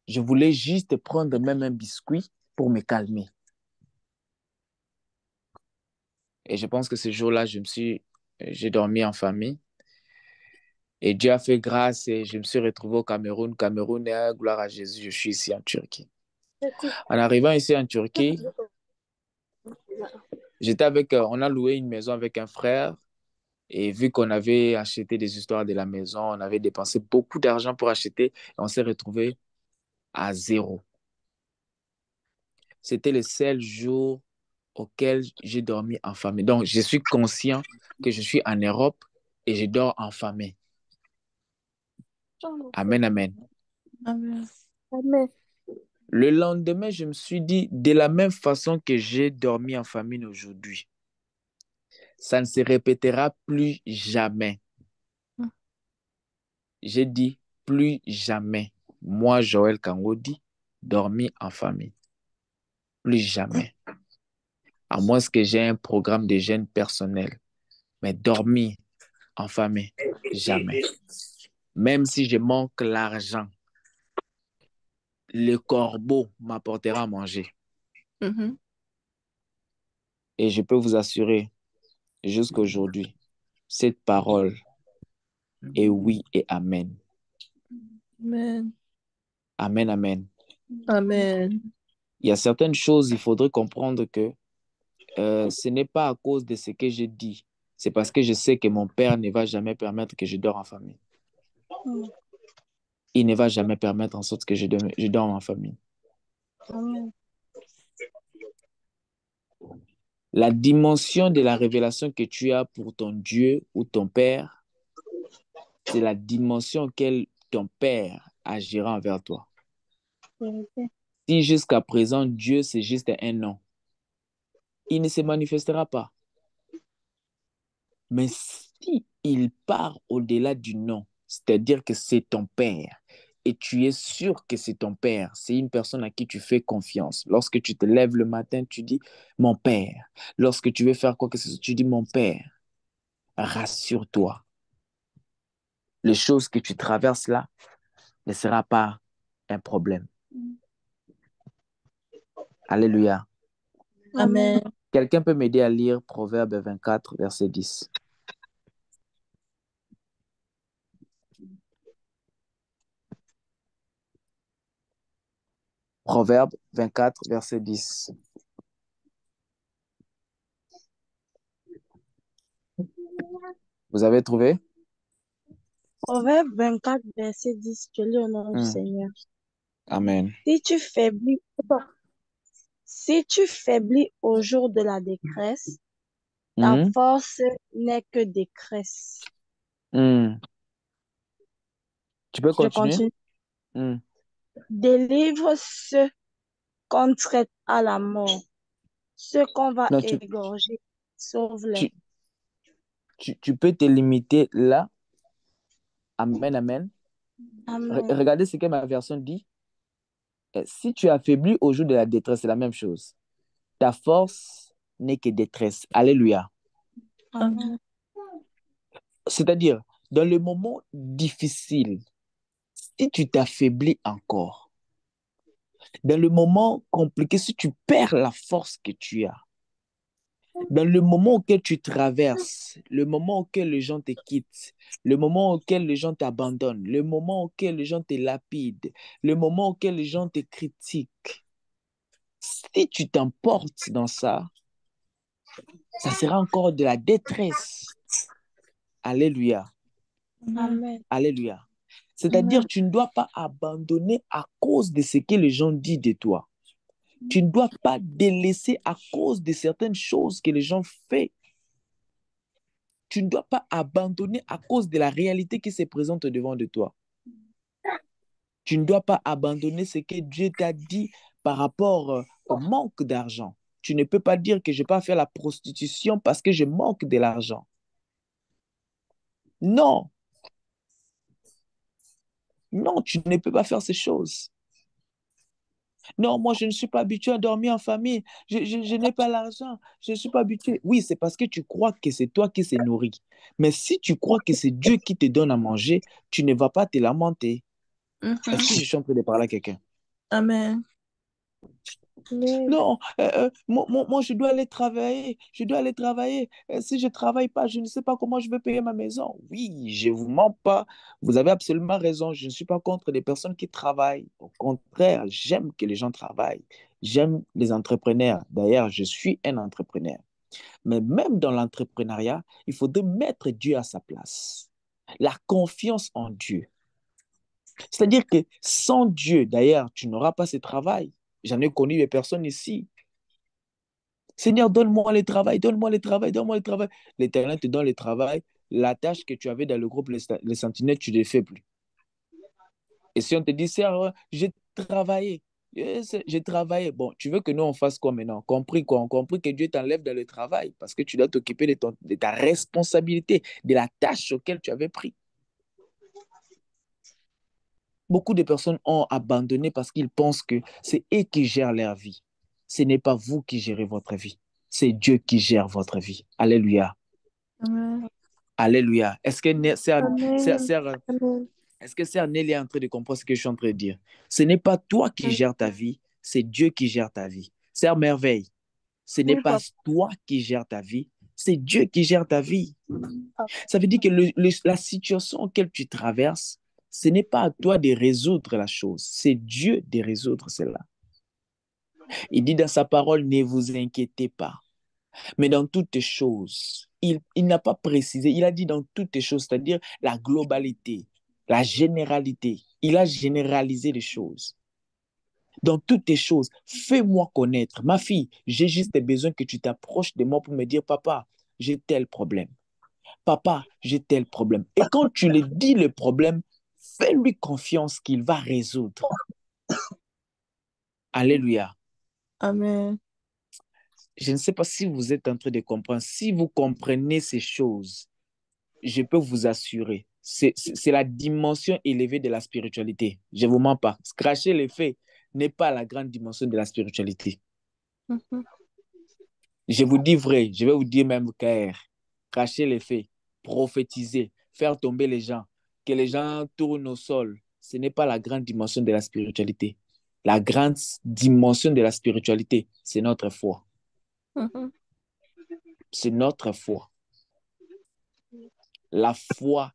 je voulais juste prendre même un biscuit pour me calmer. Et je pense que ce jour-là, j'ai dormi en famille. Et Dieu a fait grâce et je me suis retrouvé au Cameroun. Cameroun, gloire à Jésus, je suis ici en Turquie. En arrivant ici en Turquie, on a loué une maison avec un frère. Et vu qu'on avait acheté des histoires de la maison, on avait dépensé beaucoup d'argent pour acheter et on s'est retrouvé à zéro. C'était le seul jour auquel j'ai dormi en famille. Donc, je suis conscient que je suis en Europe et je dors en famille. Amen, amen. Amen. Amen. Le lendemain, je me suis dit, de la même façon que j'ai dormi en famille aujourd'hui, ça ne se répétera plus jamais. J'ai dit plus jamais. Moi, Joël Kangodi, dormi en famille. Plus jamais. À moins que j'ai un programme de jeûne personnel. Mais dormir en famille, jamais. Même si je manque l'argent, le corbeau m'apportera à manger. Mhm. Et je peux vous assurer, jusqu'à aujourd'hui, cette parole est oui et amen. Amen. Amen, amen. Amen. Il y a certaines choses, il faudrait comprendre que ce n'est pas à cause de ce que j'ai dit. C'est parce que je sais que mon père ne va jamais permettre que je dors en famille. Il ne va jamais permettre en sorte que je dors en famille. Amen. La dimension de la révélation que tu as pour ton Dieu ou ton Père, c'est la dimension auquel ton Père agira envers toi. Si jusqu'à présent, Dieu, c'est juste un nom, il ne se manifestera pas. Mais si il part au-delà du nom, c'est-à-dire que c'est ton Père, et tu es sûr que c'est ton Père, c'est une personne à qui tu fais confiance. Lorsque tu te lèves le matin, tu dis « Mon Père ». Lorsque tu veux faire quoi que ce soit, tu dis « Mon Père ». Rassure-toi. Les choses que tu traverses là ne sera pas un problème. Alléluia. Amen. Quelqu'un peut m'aider à lire Proverbe 24, verset 10. Proverbe 24, verset 10. Vous avez trouvé? Proverbe 24, verset 10, je lis au nom du Seigneur. Amen. Si tu faiblis au jour de la détresse, ta force n'est que détresse. Tu peux Je continuer? continue. Délivre ceux qu'on traite à la mort, ceux qu'on va Non, égorger, sauve-les. tu peux te limiter là. Amen, amen. Amen. Regardez ce que ma version dit. Si tu affaiblis au jour de la détresse, c'est la même chose. Ta force n'est que détresse. Alléluia. Amen. C'est-à-dire, dans le moment difficile, si tu t'affaiblis encore, dans le moment compliqué, si tu perds la force que tu as, dans le moment auquel tu traverses, le moment auquel les gens te quittent, le moment auquel les gens t'abandonnent, le moment auquel les gens te lapident, le moment auquel les gens te critiquent, Si tu t'emportes dans ça, ça sera encore de la détresse. Alléluia. Amen. Alléluia. C'est-à-dire, tu ne dois pas abandonner à cause de ce que les gens disent de toi. Tu ne dois pas délaisser à cause de certaines choses que les gens font. Tu ne dois pas abandonner à cause de la réalité qui se présente devant de toi. Tu ne dois pas abandonner ce que Dieu t'a dit par rapport au manque d'argent. Tu ne peux pas dire que je ne vais pas faire la prostitution parce que je manque de l'argent. Non, non, tu ne peux pas faire ces choses. Non, moi, je ne suis pas habitué à dormir en famille. Je n'ai pas l'argent. Je ne suis pas habitué. Oui, c'est parce que tu crois que c'est toi qui se nourris. Mais si tu crois que c'est Dieu qui te donne à manger, tu ne vas pas te lamenter. Est-ce que je suis en train de parler à quelqu'un? Amen. Non, moi, je dois aller travailler. Je dois aller travailler. Si je ne travaille pas, je ne sais pas comment je vais payer ma maison. Oui, je ne vous mens pas. Vous avez absolument raison. Je ne suis pas contre les personnes qui travaillent. Au contraire, j'aime que les gens travaillent. J'aime les entrepreneurs. D'ailleurs, je suis un entrepreneur. Mais même dans l'entrepreneuriat, il faudrait mettre Dieu à sa place. La confiance en Dieu. C'est-à-dire que sans Dieu, d'ailleurs, tu n'auras pas ce travail. J'en ai connu des personnes ici. Seigneur, donne-moi le travail, donne-moi le travail, donne-moi le travail. L'Éternel te donne le travail. La tâche que tu avais dans le groupe Les Sentinelles, tu ne le fais plus. Et si on te dit, Seigneur, j'ai travaillé, j'ai travaillé. Bon, tu veux que nous, on fasse quoi maintenant? Compris quoi? On compris que Dieu t'enlève dans le travail parce que tu dois t'occuper de ta responsabilité, de la tâche auquel tu avais pris. Beaucoup de personnes ont abandonné parce qu'ils pensent que c'est eux qui gèrent leur vie. Ce n'est pas vous qui gérez votre vie. C'est Dieu qui gère votre vie. Alléluia. Amen. Alléluia. Est-ce que Amen. Amen. Sœur Nelly est en train de comprendre ce que je suis en train de dire? Ce n'est pas toi qui gères ta vie, c'est Dieu qui gère ta vie. Sœur Merveille, ce n'est Oui, pas papa. toi qui gères ta vie, c'est Dieu qui gère ta vie. Ça veut dire que la situation auquel tu traverses, ce n'est pas à toi de résoudre la chose, c'est Dieu de résoudre cela. Il dit dans sa parole, ne vous inquiétez pas. Mais dans toutes les choses, il n'a pas précisé, il a dit dans toutes les choses, c'est-à-dire la globalité, la généralité. Il a généralisé les choses. Dans toutes les choses, fais-moi connaître. Ma fille, j'ai juste besoin que tu t'approches de moi pour me dire, papa, j'ai tel problème. Papa, j'ai tel problème. Et quand tu lui dis le problème, fais-lui confiance qu'il va résoudre. Alléluia. Amen. Je ne sais pas si vous êtes en train de comprendre. Si vous comprenez ces choses, je peux vous assurer, c'est la dimension élevée de la spiritualité. Je ne vous mens pas. Cracher les faits n'est pas la grande dimension de la spiritualité. Mhm. Je vous dis vrai, je vais vous dire même clair. Cracher les faits, prophétiser, faire tomber les gens, que les gens tournent au sol, ce n'est pas la grande dimension de la spiritualité. La grande dimension de la spiritualité, c'est notre foi. Mhm. C'est notre foi. La foi,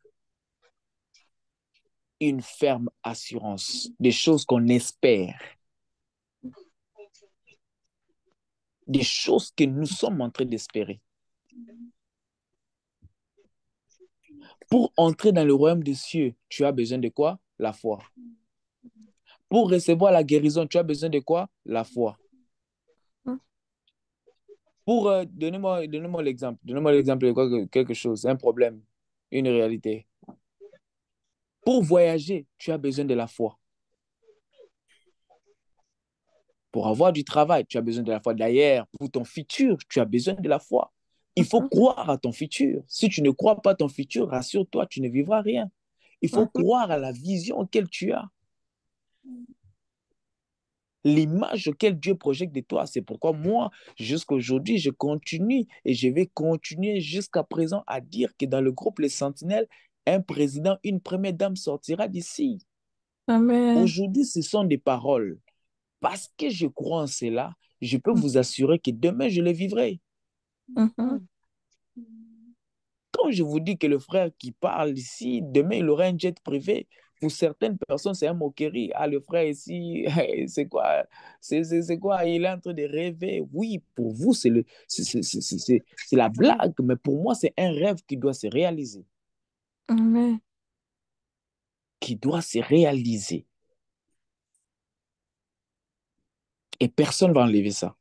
une ferme assurance des choses qu'on espère, des choses que nous sommes en train d'espérer. Pour entrer dans le royaume des cieux, tu as besoin de quoi? La foi. Pour recevoir la guérison, tu as besoin de quoi? La foi. Pour, donnez-moi l'exemple. Donnez-moi l'exemple de quelque chose, un problème, une réalité. Pour voyager, tu as besoin de la foi. Pour avoir du travail, tu as besoin de la foi. D'ailleurs, pour ton futur, tu as besoin de la foi. Il faut croire à ton futur. Si tu ne crois pas à ton futur, rassure-toi, tu ne vivras rien. Il faut croire à la vision auquel tu as. L'image auquel Dieu projette de toi. C'est pourquoi moi, jusqu'à aujourd'hui, je continue et je vais continuer jusqu'à présent à dire que dans le groupe Les Sentinelles, un président, une première dame sortira d'ici. Amen. Aujourd'hui, ce sont des paroles. Parce que je crois en cela, je peux vous assurer que demain, je le vivrai. Mhm. Quand je vous dis que le frère qui parle ici, demain, il aura un jet privé, Pour certaines personnes, c'est un moquerie. Ah, le frère ici, c'est quoi? C'est quoi? Il est en train de rêver. Oui, pour vous, c'est la blague, mais pour moi, c'est un rêve qui doit se réaliser. Amen. Qui doit se réaliser. Et personne ne va enlever ça.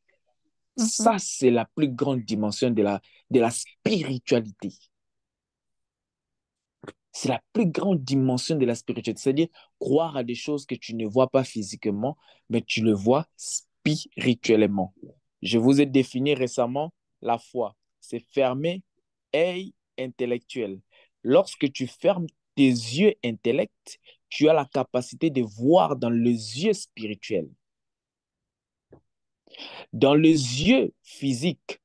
Ça, c'est la plus grande dimension de la spiritualité. C'est la plus grande dimension de la spiritualité. C'est-à-dire croire à des choses que tu ne vois pas physiquement, mais tu le vois spirituellement. Je vous ai défini récemment la foi. C'est fermer œil intellectuel. Lorsque tu fermes tes yeux intellect, tu as la capacité de voir dans les yeux spirituels. Dans les yeux physiques,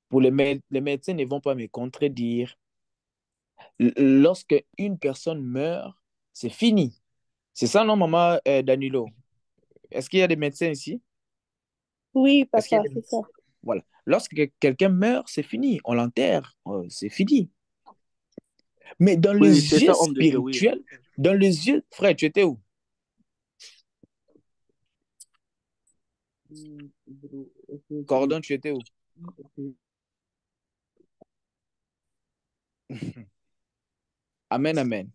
pour les médecins ne vont pas me contredire. Lorsque une personne meurt, c'est fini. C'est ça, non, maman Danilo? Est-ce qu'il y a des médecins ici? Oui, Est-ce qu'il y a papa, des... c'est ça. Voilà. Lorsque quelqu'un meurt, c'est fini. On l'enterre. C'est fini. Mais dans les Oui, c'est yeux ça, homme de Dieu, oui. spirituels, dans les yeux... Frère, tu étais où? Cordon, tu étais où? Amen, amen.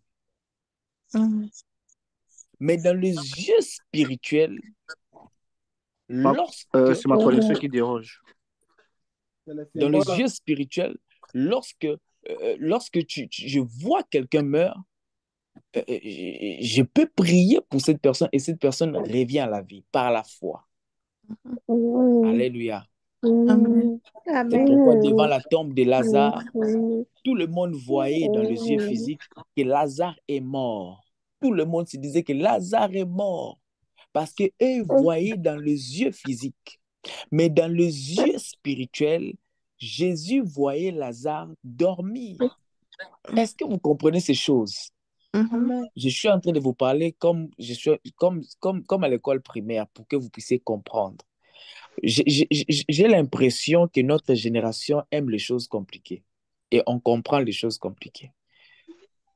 Mais dans les yeux spirituels, lorsque... C'est ma connexion qui dérange. Dans les yeux spirituels, lorsque je vois quelqu'un meurt, je peux prier pour cette personne et cette personne revient à la vie par la foi. Alléluia. Amen. C'est pourquoi devant la tombe de Lazare, tout le monde voyait dans les yeux physiques que Lazare est mort. Tout le monde se disait que Lazare est mort parce qu'eux voyaient dans les yeux physiques. Mais dans les yeux spirituels, Jésus voyait Lazare dormir. Est-ce que vous comprenez ces choses? Je suis en train de vous parler comme à l'école primaire pour que vous puissiez comprendre. J'ai l'impression que notre génération aime les choses compliquées et on comprend les choses compliquées.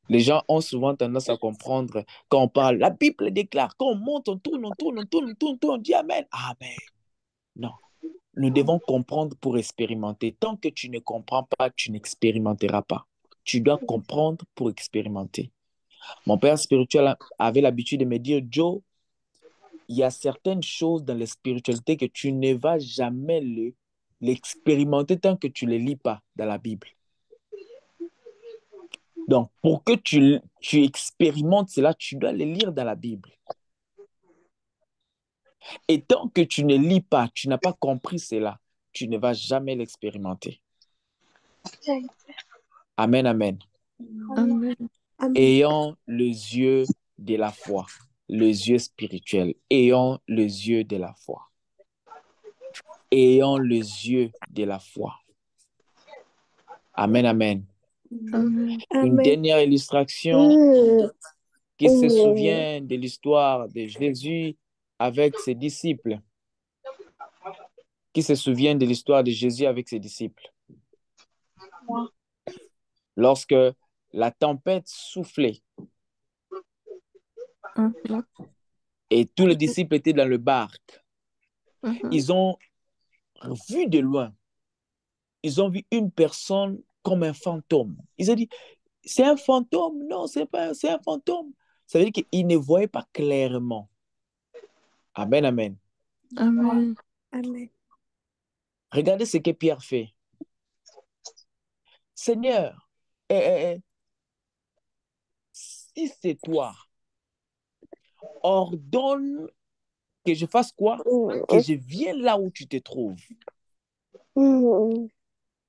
Les gens ont souvent tendance à comprendre quand on parle, la Bible déclare, quand on monte, on tourne, on dit Amen. Amen. Non. Nous devons comprendre pour expérimenter. Tant que tu ne comprends pas, tu n'expérimenteras pas. Tu dois comprendre pour expérimenter. Mon père spirituel avait l'habitude de me dire, Joe, il y a certaines choses dans la spiritualité que tu ne vas jamais l'expérimenter tant que tu ne les lis pas dans la Bible. Donc, pour que tu expérimentes cela, tu dois les lire dans la Bible. Et tant que tu ne lis pas, tu n'as pas compris cela, tu ne vas jamais l'expérimenter. Amen, amen. Amen. Ayons les yeux de la foi, les yeux spirituels. Ayons les yeux de la foi. Ayons les yeux de la foi. Amen, amen. Amen. Une dernière illustration qui se souvient de l'histoire de Jésus avec ses disciples. Qui se souvient de l'histoire de Jésus avec ses disciples? Lorsque la tempête soufflait et tous les disciples étaient dans le barque, ils ont vu de loin, ils ont vu une personne comme un fantôme. Ils ont dit, c'est un fantôme? Non, c'est un fantôme. Ça veut dire qu'ils ne voyaient pas clairement. Amen, amen. Amen. Regardez ce que Pierre fait. Seigneur, si c'est toi, ordonne que je fasse quoi? Que je vienne là où tu te trouves.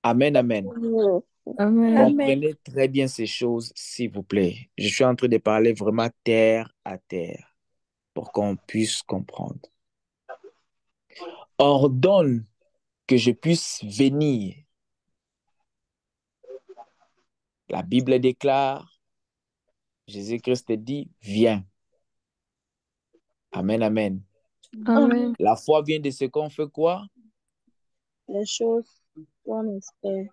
Amen, amen. Amen. Comprenez très bien ces choses, s'il vous plaît. Je suis en train de parler vraiment terre à terre pour qu'on puisse comprendre. Ordonne que je puisse venir. La Bible déclare, Jésus-Christ dit, viens. Amen, amen. Amen. La foi vient de ce qu'on fait quoi? Les choses qu'on espère.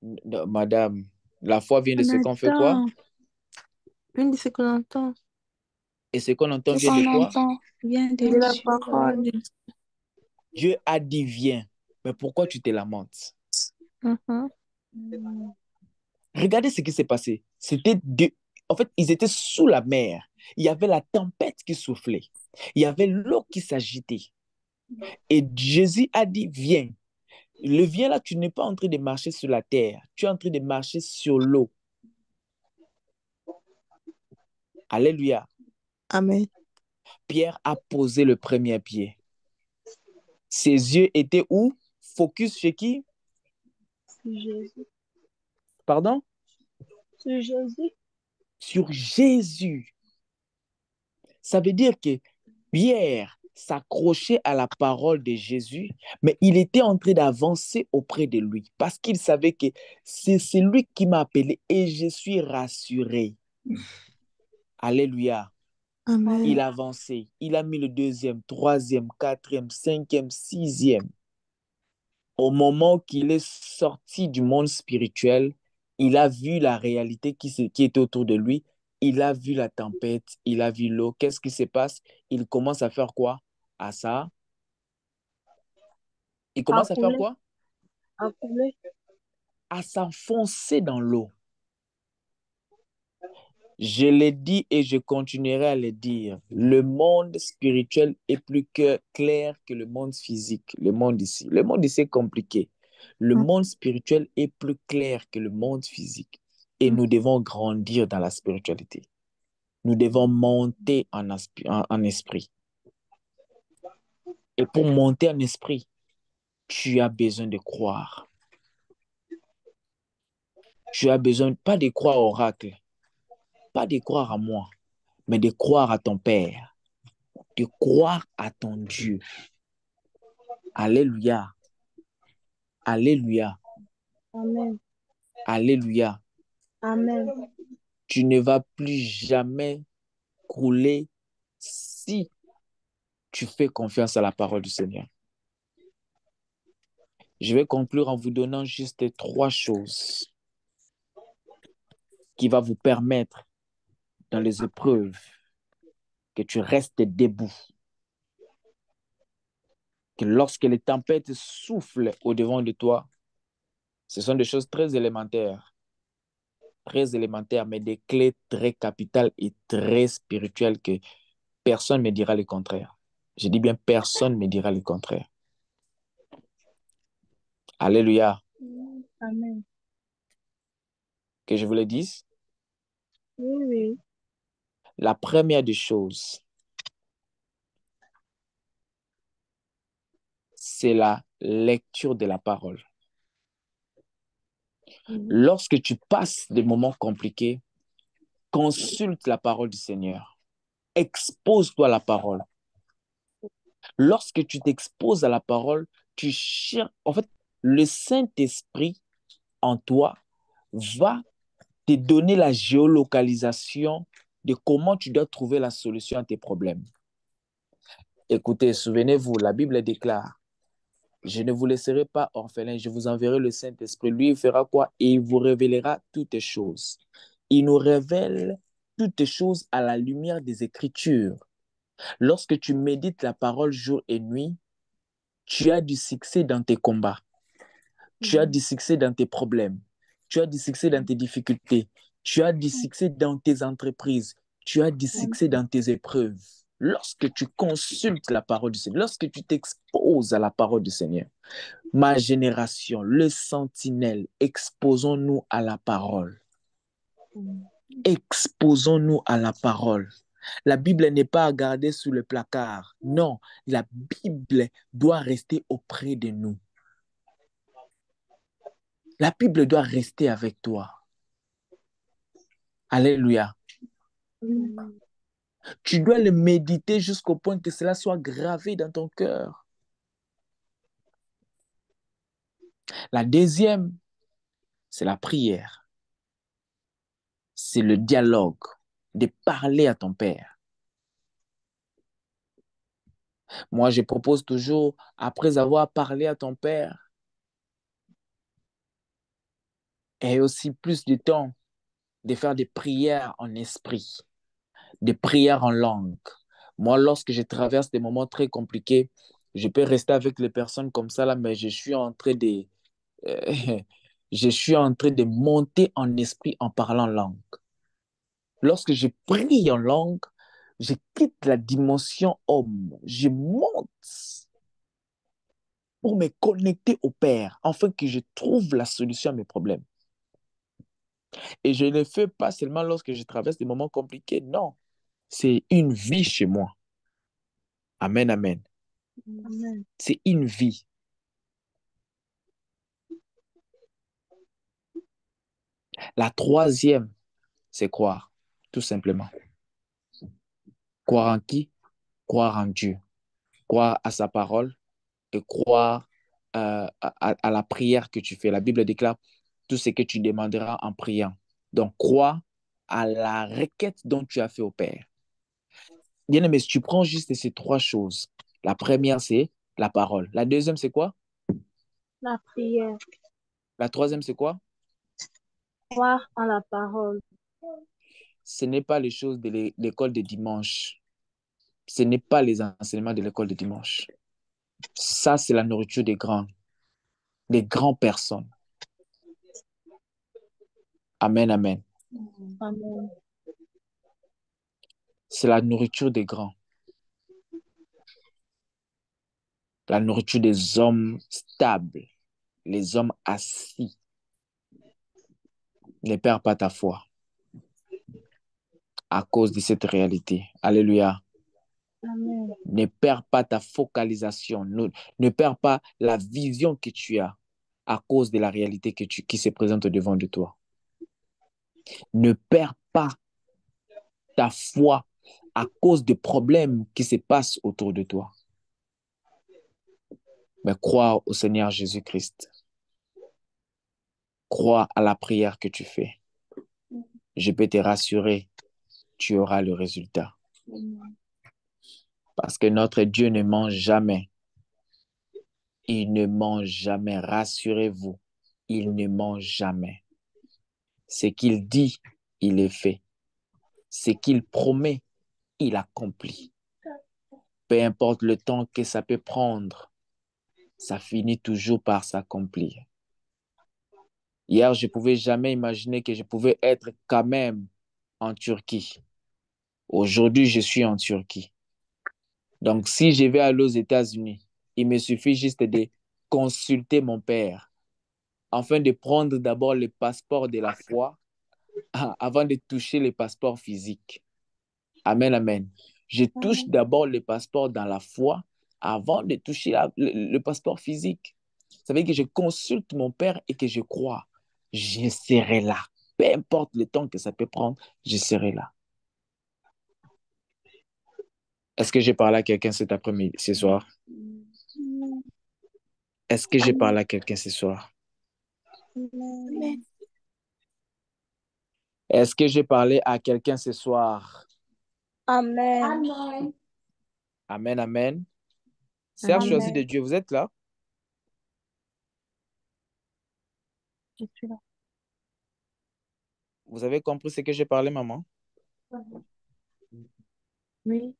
Non, madame, la foi vient de On ce qu'on fait quoi? attend. Une de ce qu'on entend. Et ce qu'on entend Ce vient de qu'on quoi? entend vient de De la Dieu. parole. Dieu a dit viens. Mais pourquoi tu te lamentes? Mhm. Regardez ce qui s'est passé. En fait, ils étaient sous la mer. Il y avait la tempête qui soufflait. Il y avait l'eau qui s'agitait. Et Jésus a dit viens. Le viens là, tu n'es pas en train de marcher sur la terre. Tu es en train de marcher sur l'eau. Alléluia. Amen. Pierre a posé le premier pied. Ses yeux étaient où? Focus chez qui? Jésus. Pardon? Sur Jésus. Sur Jésus. Ça veut dire que Pierre s'accrochait à la parole de Jésus, mais il était en train d'avancer auprès de lui parce qu'il savait que c'est lui qui m'a appelé et je suis rassuré. Alléluia. Amen. Il a avancé. Il a mis le deuxième, troisième, quatrième, cinquième, sixième. Au moment qu'il est sorti du monde spirituel, il a vu la réalité qui était autour de lui. Il a vu la tempête, il a vu l'eau. Qu'est-ce qui se passe? Il commence à faire quoi? À ça. Il commence à faire quoi? À couler. À s'enfoncer dans l'eau. Je l'ai dit et je continuerai à le dire. Le monde spirituel est plus clair que le monde physique, le monde ici. Le monde ici est compliqué. Le monde spirituel est plus clair que le monde physique. Et nous devons grandir dans la spiritualité. Nous devons monter en esprit. Et pour monter en esprit, tu as besoin de croire. Tu as besoin, pas de croire au oracle, pas de croire à moi, mais de croire à ton Père, de croire à ton Dieu. Alléluia. Alléluia. Amen. Alléluia. Amen. Tu ne vas plus jamais crouler si tu fais confiance à la parole du Seigneur. Je vais conclure en vous donnant juste 3 choses qui vont vous permettre dans les épreuves que tu restes debout. Que lorsque les tempêtes soufflent au-devant de toi, ce sont des choses très élémentaires, mais des clés très capitales et très spirituelles que personne ne me dira le contraire. Je dis bien personne ne me dira le contraire. Alléluia. Amen. Que je vous le dise. Oui, oui. La première des choses, c'est la lecture de la parole. Lorsque tu passes des moments compliqués, consulte la parole du Seigneur. Expose-toi à la parole. Lorsque tu t'exposes à la parole, tu cherches. En fait, le Saint-Esprit en toi va te donner la géolocalisation de comment tu dois trouver la solution à tes problèmes. Écoutez, souvenez-vous, la Bible déclare, je ne vous laisserai pas orphelins, je vous enverrai le Saint-Esprit. Lui, il fera quoi? Et il vous révélera toutes choses. Il nous révèle toutes choses à la lumière des Écritures. Lorsque tu médites la parole jour et nuit, tu as du succès dans tes combats. Tu as du succès dans tes problèmes. Tu as du succès dans tes difficultés. Tu as du succès dans tes entreprises. Tu as du succès dans tes épreuves. Lorsque tu consultes la parole du Seigneur, lorsque tu t'exposes à la parole du Seigneur, ma génération, le sentinelle, exposons-nous à la parole. Exposons-nous à la parole. La Bible n'est pas à garder sous le placard. Non, la Bible doit rester auprès de nous. La Bible doit rester avec toi. Alléluia. Tu dois le méditer jusqu'au point que cela soit gravé dans ton cœur. La deuxième, c'est la prière. C'est le dialogue, de parler à ton Père. Moi, je propose toujours, après avoir parlé à ton Père, et aussi plus de temps, de faire des prières en esprit. des prières en langue. Moi, lorsque je traverse des moments très compliqués, je peux rester avec les personnes comme ça, là, mais je suis en train de, euh, je suis en train de monter en esprit en parlant langue. Lorsque je prie en langue, je quitte la dimension homme. Je monte pour me connecter au Père, afin que je trouve la solution à mes problèmes. Et je ne le fais pas seulement lorsque je traverse des moments compliqués, non. C'est une vie chez moi. Amen, amen. Amen. C'est une vie. La troisième, c'est croire, tout simplement. Croire en qui? Croire en Dieu. Croire à sa parole et croire à la prière que tu fais. La Bible déclare tout ce que tu demanderas en priant. Donc, crois à la requête dont tu as fait au Père. Bien aimé, si tu prends juste ces trois choses, la première, c'est la parole. La deuxième, c'est quoi? La prière. La troisième, c'est quoi? Croire en la parole. Ce n'est pas les choses de l'école de dimanche. Ce n'est pas les enseignements de l'école de dimanche. Ça, c'est la nourriture des grandes personnes. Amen, amen. Amen. C'est la nourriture des grands. La nourriture des hommes stables, les hommes assis. Ne perds pas ta foi à cause de cette réalité. Alléluia. Amen. Ne perds pas ta focalisation. Ne perds pas la vision que tu as à cause de la réalité qui se présente devant de toi. Ne perds pas ta foi à cause des problèmes qui se passent autour de toi. Mais crois au Seigneur Jésus-Christ. Crois à la prière que tu fais. Je peux te rassurer, tu auras le résultat. Parce que notre Dieu ne ment jamais. Il ne ment jamais. Rassurez-vous, il ne ment jamais. Ce qu'il dit, il est fait. Ce qu'il promet, il accomplit. Peu importe le temps que ça peut prendre, ça finit toujours par s'accomplir. Hier, je ne pouvais jamais imaginer que je pouvais être quand même en Turquie. Aujourd'hui, je suis en Turquie. Donc, si je vais aller aux États-Unis, il me suffit juste de consulter mon père afin de prendre d'abord le passeport de la foi avant de toucher le passeport physique. Amen, amen. Je touche d'abord le passeport dans la foi avant de toucher le passeport physique. Ça veut dire que je consulte mon père et que je crois. Je serai là. Peu importe le temps que ça peut prendre, je serai là. Est-ce que j'ai parlé à quelqu'un cet après-midi, ce soir? Est-ce que j'ai parlé à quelqu'un ce soir? Amen. Est-ce que j'ai parlé à quelqu'un ce soir? Amen. Amen. Amen, amen. Serge choisi de Dieu, vous êtes là? Je suis là. Vous avez compris ce que j'ai parlé, maman? Oui.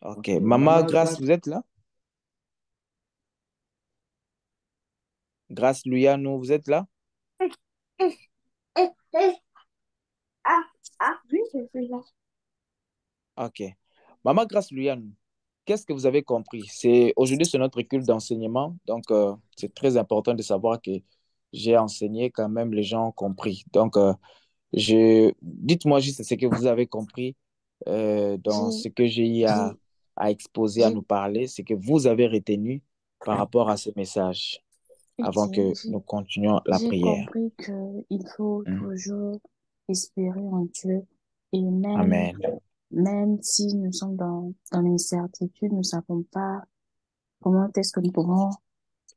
Ok. Maman Grâce, vous êtes là? Grâce Louiano, vous êtes là? Oui, je suis là. Ok. Maman Grâce Louiano, qu'est-ce que vous avez compris? Aujourd'hui, c'est notre culte d'enseignement, donc c'est très important de savoir que j'ai enseigné quand même, les gens ont compris. Donc, dites-moi juste ce que vous avez compris dans ce que j'ai eu à exposer, à nous parler, ce que vous avez retenu par rapport à ce message avant que nous continuions la J'ai prière. compris qu'il faut toujours espérer en Dieu et Amen. même si nous sommes dans l'incertitude, nous ne savons pas comment est-ce que nous pourrons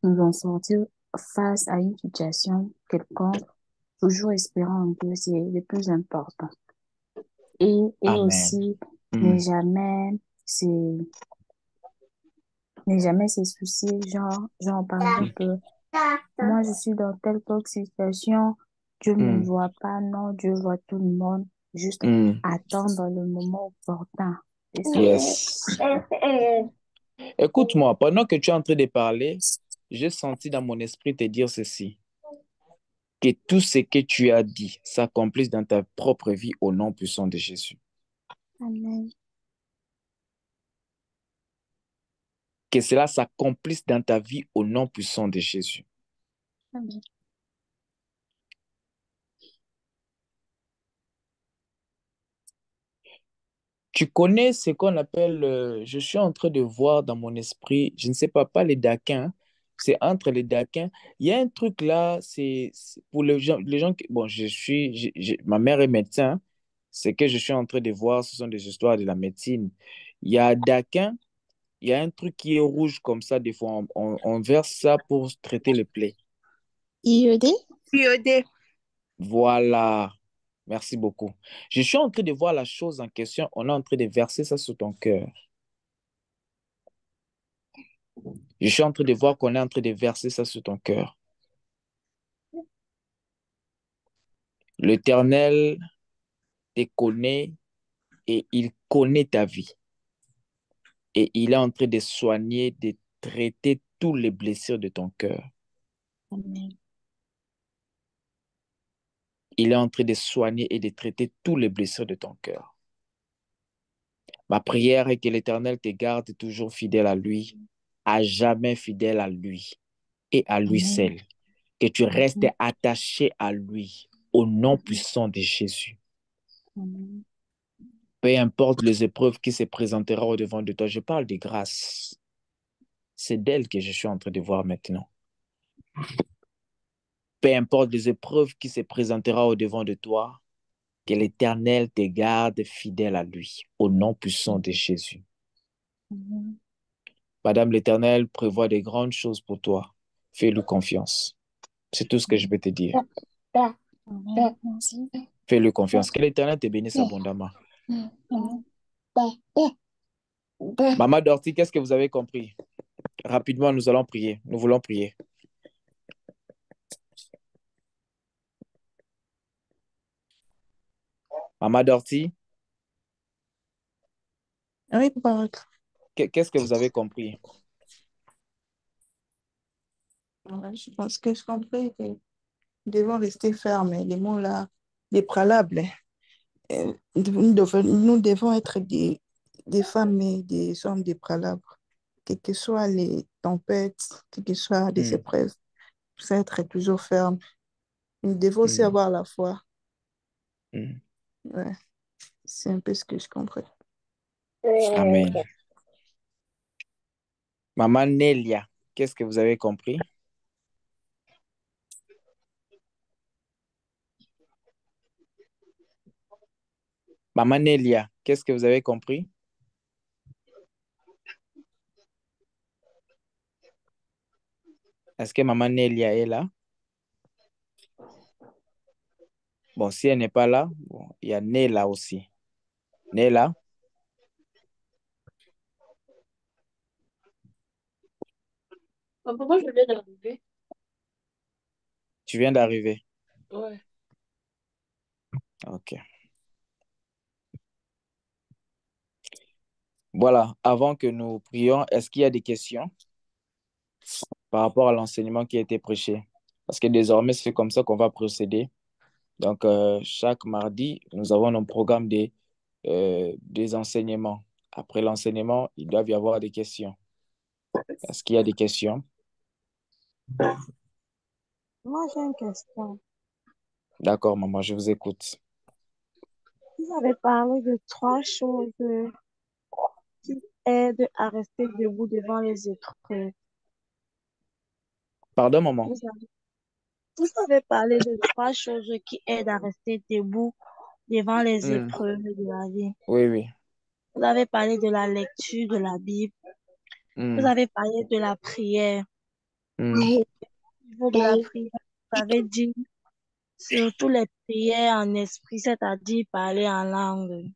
nous en sortir face à une situation quelconque, toujours espérant en Dieu, c'est le plus important. Et Amen. aussi, ne jamais se, ne jamais se soucier, genre par exemple, moi je suis dans telle situation, Dieu ne me voit pas, non, Dieu voit tout le monde. Juste Mm. attendre le moment opportun. C'est ça. Yes. Écoute-moi, pendant que tu es en train de parler, j'ai senti dans mon esprit te dire ceci, que tout ce que tu as dit s'accomplisse dans ta propre vie au nom puissant de Jésus. Amen. Que cela s'accomplisse dans ta vie au nom puissant de Jésus. Amen. Tu connais ce qu'on appelle, je suis en train de voir dans mon esprit, je ne sais pas les Daquins, c'est entre les Daquins. Il y a un truc là, c'est pour les gens qui, bon, ma mère est médecin, ce que je suis en train de voir, ce sont des histoires de la médecine. Il y a Daquin, il y a un truc qui est rouge comme ça, des fois, on verse ça pour traiter les plaies. IED? IED. Voilà. Merci beaucoup. Je suis en train de voir la chose en question. On est en train de verser ça sur ton cœur. Je suis en train de voir qu'on est en train de verser ça sur ton cœur. L'Éternel te connaît et il connaît ta vie. Et il est en train de soigner, de traiter toutes les blessures de ton cœur. Amen. Il est en train de soigner et de traiter toutes les blessures de ton cœur. Ma prière est que l'Éternel te garde toujours fidèle à lui, à jamais fidèle à lui et à lui Amen. seul. Que tu restes Amen. attaché à lui au nom puissant de Jésus. Amen. Peu importe les épreuves qui se présenteront au-devant de toi, je parle de grâce. C'est d'elle que je suis en train de voir maintenant. Peu importe les épreuves qui se présenteront au-devant de toi, que l'Éternel te garde fidèle à lui, au nom puissant de Jésus. Amen. Madame l'Éternel prévoit de grandes choses pour toi. Fais-lui confiance. C'est tout ce que je peux te dire. Amen. Merci. Fais-lui confiance. Que l'Éternel te bénisse abondamment. Amen. Maman Dorty, qu'est-ce que vous avez compris? Rapidement, nous allons prier. Nous voulons prier. Maman Dorty, Oui, papa. qu'est-ce que vous avez compris? Ouais, je pense que je comprends que nous devons rester fermes. Les mots là, les préalables. Nous devons être des femmes et des hommes des préalables. Quelles que soient les tempêtes, quelles que soient les épreuves, c'est être toujours ferme. Nous devons aussi avoir la foi. Ouais, c'est un peu ce que je comprends. Amen. Maman Nelia, qu'est-ce que vous avez compris? Maman Nelia, qu'est-ce que vous avez compris? Est-ce que Maman Nelia est là? Bon, si elle n'est pas là, bon, il y a Nela aussi. Nela, Pourquoi je viens d'arriver? tu viens d'arriver. Ouais. OK. Voilà, avant que nous prions, est-ce qu'il y a des questions par rapport à l'enseignement qui a été prêché? Parce que désormais, c'est comme ça qu'on va procéder. Donc, chaque mardi, nous avons un programme des enseignements. Après l'enseignement, il doit y avoir des questions. Est-ce qu'il y a des questions? Moi, j'ai une question. D'accord, maman, je vous écoute. Vous avez parlé de trois choses qui aident à rester debout devant les épreuves. Pardon, maman. Vous avez parlé de trois choses qui aident à rester debout devant les épreuves de la vie. Oui, oui. Vous avez parlé de la lecture de la Bible. Vous avez parlé de la prière. Au niveau de la prière, vous avez dit surtout les prières en esprit, c'est-à-dire parler en langue.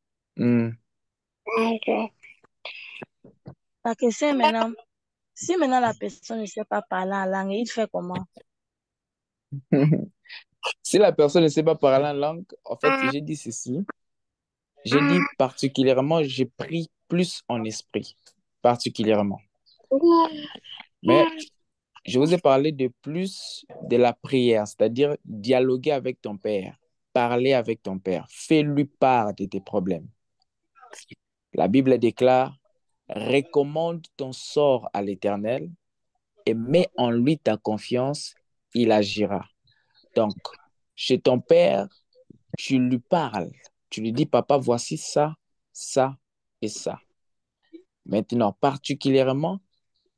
La question est maintenant, si maintenant la personne ne sait pas parler en langue, il fait comment? Si la personne ne sait pas parler en langue, en fait, j'ai dit ceci. J'ai dit particulièrement, j'ai pris plus en esprit, particulièrement. Mais je vous ai parlé de plus de la prière, c'est-à-dire dialoguer avec ton Père, parler avec ton Père, fais-lui part de tes problèmes. La Bible déclare, recommande ton sort à l'Éternel et mets en lui ta confiance, il agira. Donc, chez ton Père, tu lui parles, tu lui dis, papa, voici ça, ça et ça. Maintenant, particulièrement,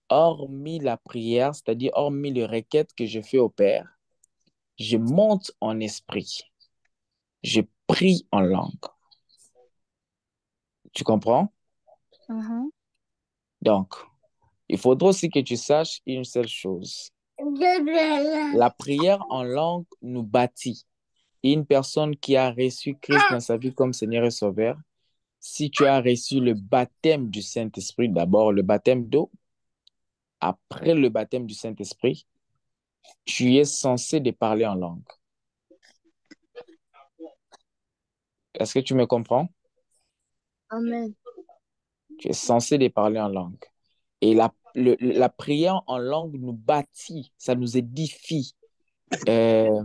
hormis la prière, c'est-à-dire hormis les requêtes que je fais au Père, je monte en esprit, je prie en langue. Tu comprends? Donc, il faudra aussi que tu saches une seule chose. La prière en langue nous bâtit. Une personne qui a reçu Christ dans sa vie comme Seigneur et Sauveur, si tu as reçu le baptême du Saint-Esprit, d'abord le baptême d'eau, après le baptême du Saint-Esprit, tu es censé de parler en langue. Est-ce que tu me comprends? Amen. Tu es censé de parler en langue. Et la prière en langue nous bâtit, ça nous édifie, euh,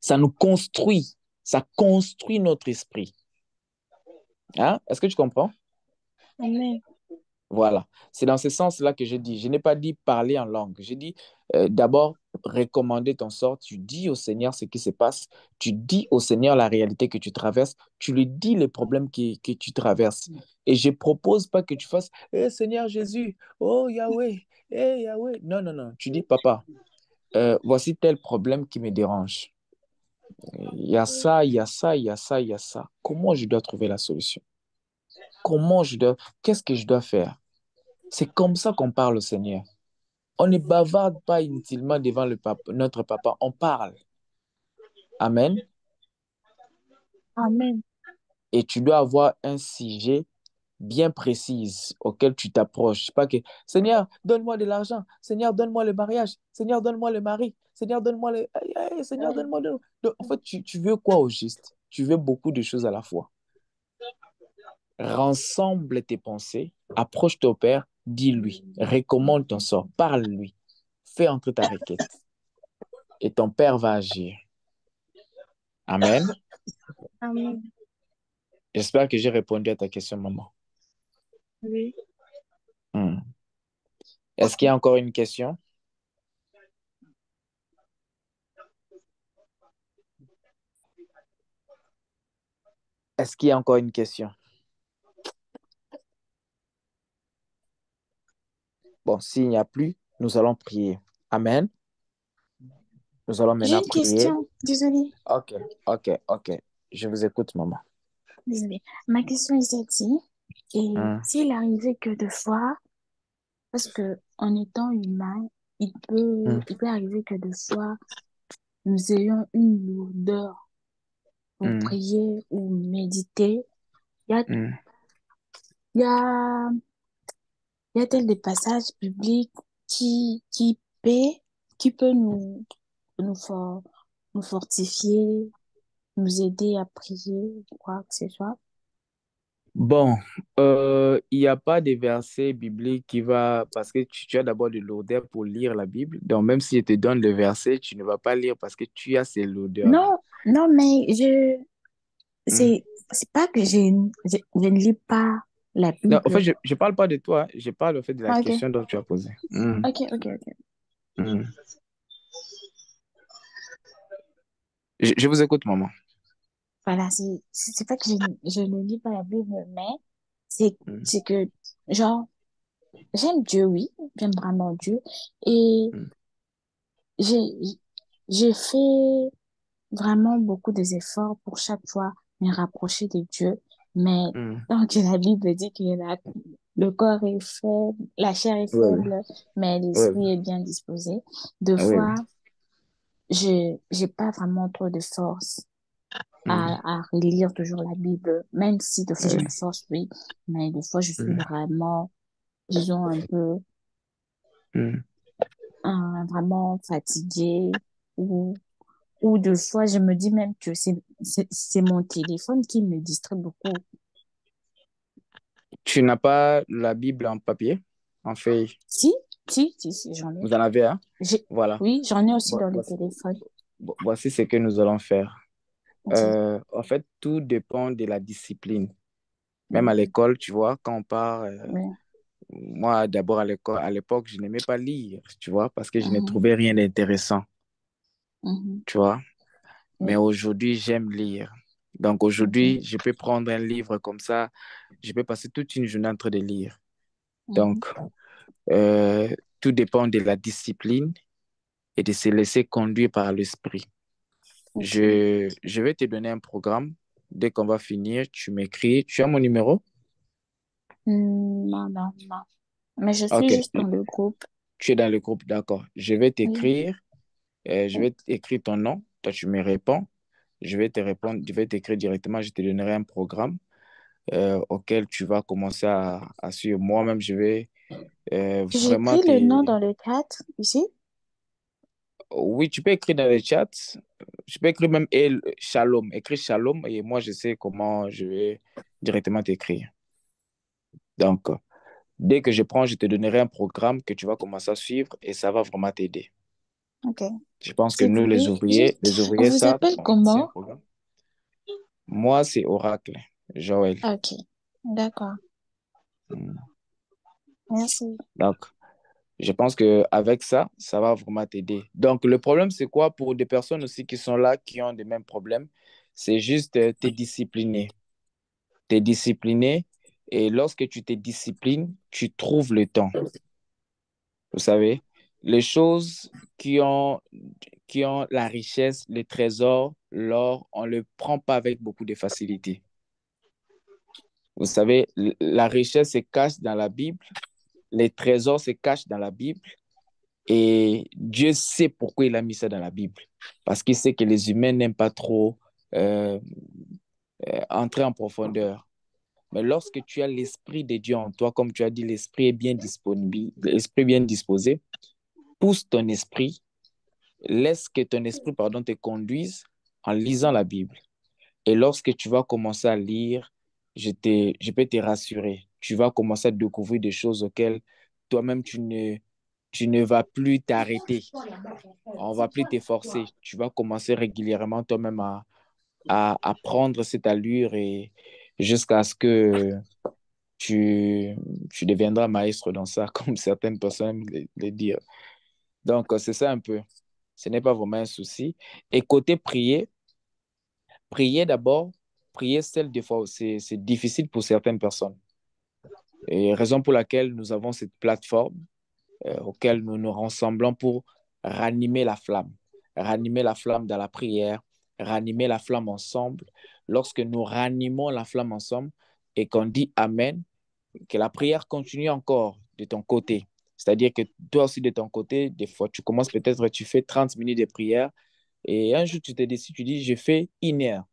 ça nous construit, ça construit notre esprit. Hein? Est-ce que tu comprends? Amen. Voilà, c'est dans ce sens-là que je dis. Je n'ai pas dit parler en langue. J'ai dit d'abord recommander ton sort. Tu dis au Seigneur ce qui se passe. Tu dis au Seigneur la réalité que tu traverses. Tu lui dis les problèmes que tu traverses. Et je ne propose pas que tu fasses Seigneur Jésus, oh Yahweh, Yahweh. Non, non, non. Tu dis papa, voici tel problème qui me dérange. Il y a ça, il y a ça, il y a ça, il y a ça. Comment je dois trouver la solution? Qu'est-ce que je dois faire? C'est comme ça qu'on parle au Seigneur. On ne bavarde pas inutilement devant notre papa, on parle. Amen. Amen. Et tu dois avoir un sujet bien précis auquel tu t'approches. Pas que, Seigneur, donne-moi de l'argent. Seigneur, donne-moi le mariage. Seigneur, donne-moi le mari. Seigneur, donne-moi le... Seigneur, donne-moi le... Donc, en fait, tu veux quoi au juste? Tu veux beaucoup de choses à la fois. Rassemble tes pensées, approche ton Père, dis-lui, recommande ton sort, parle-lui, fais entrer ta requête et ton Père va agir. Amen. Amen. J'espère que j'ai répondu à ta question, maman. Oui. Est-ce qu'il y a encore une question? Est-ce qu'il y a encore une question? Bon, s'il n'y a plus, nous allons prier. Amen. Nous allons J'ai maintenant une prier. question, désolée. Ok. Je vous écoute, maman. Désolée. Ma question est celle-ci. Et s'il arrivait que deux fois, parce que en étant humain, il peut arriver que deux fois, nous ayons une lourdeur pour prier ou méditer. Il y a, il y a, il y a-t-il des passages bibliques qui qui peut nous, for- nous fortifier, nous aider à prier, quoi que ce soit? Bon, il n'y a pas de verset biblique qui va, parce que tu as d'abord de lourdeur pour lire la Bible. Donc, même si je te donne le verset, tu ne vas pas lire parce que tu as ces lourdeurs-là. Non, non, mais Hmm. c'est pas que je ne lis pas la Non, en fait, Bible. je ne parle pas de toi, hein. Je parle en fait de la Ah, ok, question dont tu as posé. ok. Hmm. Je vous écoute, maman. Voilà, c'est pas que je ne lis pas la Bible, mais c'est, Hmm. c'est que, genre, j'aime Dieu, oui, j'aime vraiment Dieu. Et Hmm. j'ai, j'ai fait vraiment beaucoup des efforts pour chaque fois me rapprocher de Dieu. Mais Hmm. tant que la Bible dit que le corps est faible, la chair est Oui, oui. faible, mais Oui, l'esprit est bien disposé, deux oui. Oui. fois, j'ai pas vraiment trop de force Hmm. à relire toujours la Bible, même si des fois j'ai Oui. la force, oui, mais des fois je suis Hmm. vraiment, disons, un peu, Hmm. vraiment fatiguée ou Ou de fois, je me dis même que c'est mon téléphone qui me distrait beaucoup. Tu n'as pas la Bible en papier, en feuille? Si, j'en ai. Vous en avez, hein? Voilà. Oui, j'en ai aussi dans le Voici, téléphone. voici ce que nous allons faire. Ok. En fait, tout dépend de la discipline. Même à Mhm. l'école, tu vois, quand on part, Ouais. moi, d'abord à l'école, à l'époque, je n'aimais pas lire, tu vois, parce que je ne Mhm. trouvais rien d'intéressant, Mhm. tu vois. Mais Oui. aujourd'hui, j'aime lire. Donc Ok. aujourd'hui, je peux prendre un livre comme ça, je peux passer toute une journée en train de lire. Mhm. Donc, euh, tout dépend de la discipline et de se laisser conduire par l'esprit. Ok. Je vais te donner un programme. Dès qu'on va finir, tu m'écris. Tu as mon numéro? Non, non, non. Mais je suis Ok, juste dans le groupe. tu es dans le groupe, d'accord. Je vais Oui. t'écrire. Je vais écrire ton nom. Toi, tu me réponds. Je vais te répondre. Je vais t'écrire directement. Je te donnerai un programme auquel tu vas commencer à suivre. Moi-même, je vais vraiment J'écris le nom te... dans le chat ici. Oui, tu peux écrire dans le chat. Je peux écrire même El Shalom. Écris Shalom et moi, je sais comment je vais directement t'écrire. Donc, dès que je prends, je te donnerai un programme que tu vas commencer à suivre et ça va vraiment t'aider. Ok. Je pense que S'il vous nous, plaît, les on ouvriers, vous ça, appelle bon, c'est un comment? programme. Moi, c'est Oracle, Joël. Ok. D'accord. Mm. Merci. Donc, je pense qu'avec ça, ça va vraiment t'aider. Donc, le problème, c'est quoi pour des personnes aussi qui sont là, qui ont les mêmes problèmes? C'est juste t'es discipliné. T'es discipliné et lorsque tu te disciplines, tu trouves le temps. Vous savez, les choses qui ont la richesse, le trésor, l'or, on ne le prend pas avec beaucoup de facilité. Vous savez, la richesse se cache dans la Bible, les trésors se cachent dans la Bible et Dieu sait pourquoi il a mis ça dans la Bible. Parce qu'il sait que les humains n'aiment pas trop euh, entrer en profondeur. Mais lorsque tu as l'Esprit de Dieu en toi, comme tu as dit, l'Esprit est bien disponible, l'Esprit bien disposé, pousse ton esprit. Laisse que ton esprit, pardon, te conduise en lisant la Bible. Et lorsque tu vas commencer à lire, je peux te rassurer. Tu vas commencer à découvrir des choses auxquelles toi-même tu ne vas plus t'arrêter. On ne va plus t'efforcer. Tu vas commencer régulièrement toi-même à prendre cette allure et jusqu'à ce que tu, tu deviendras maître dans ça, comme certaines personnes le disent. Donc, c'est ça un peu. Ce n'est pas vraiment un souci. Et côté prier, prier d'abord, prier seul, des fois, c'est difficile pour certaines personnes. Et raison pour laquelle nous avons cette plateforme auquel nous nous rassemblons pour ranimer la flamme dans la prière, ranimer la flamme ensemble. Lorsque nous ranimons la flamme ensemble et qu'on dit Amen, que la prière continue encore de ton côté. C'est-à-dire que toi aussi de ton côté, des fois, tu commences peut-être, tu fais 30 minutes de prière et un jour, tu te décides, tu dis, je fais 1 heure.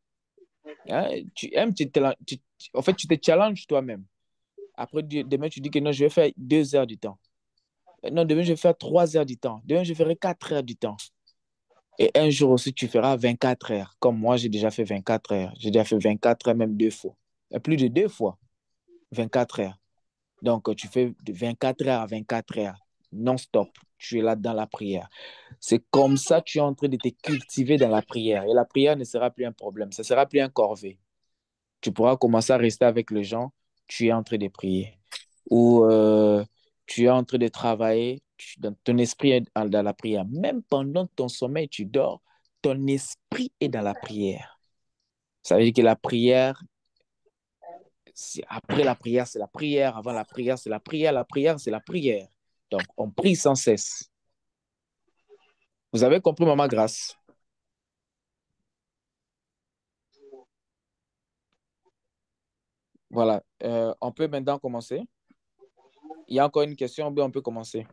Hein? En fait, tu te challenges toi-même. Après, demain, tu dis que non, je vais faire 2 heures du temps. Non, demain, je vais faire 3 heures du temps. Demain, je ferai 4 heures du temps. Et un jour aussi, tu feras 24 heures. Comme moi, j'ai déjà fait 24 heures. J'ai déjà fait 24 heures, même 2 fois. Plus de 2 fois, 24 heures. Donc, tu fais de 24 heures à 24 heures, non-stop. Tu es là dans la prière. C'est comme ça que tu es en train de te cultiver dans la prière. Et la prière ne sera plus un problème. Ça ne sera plus un corvée. Tu pourras commencer à rester avec les gens. Tu es en train de prier. Ou tu es en train de travailler. Ton esprit est dans la prière. Même pendant ton sommeil, tu dors. Ton esprit est dans la prière. Ça veut dire que la prière, après la prière, c'est la prière. Avant la prière, c'est la prière. La prière, c'est la prière. Donc, on prie sans cesse. Vous avez compris, Maman Grâce? Voilà. On peut maintenant commencer. Il y a encore une question, mais on peut commencer.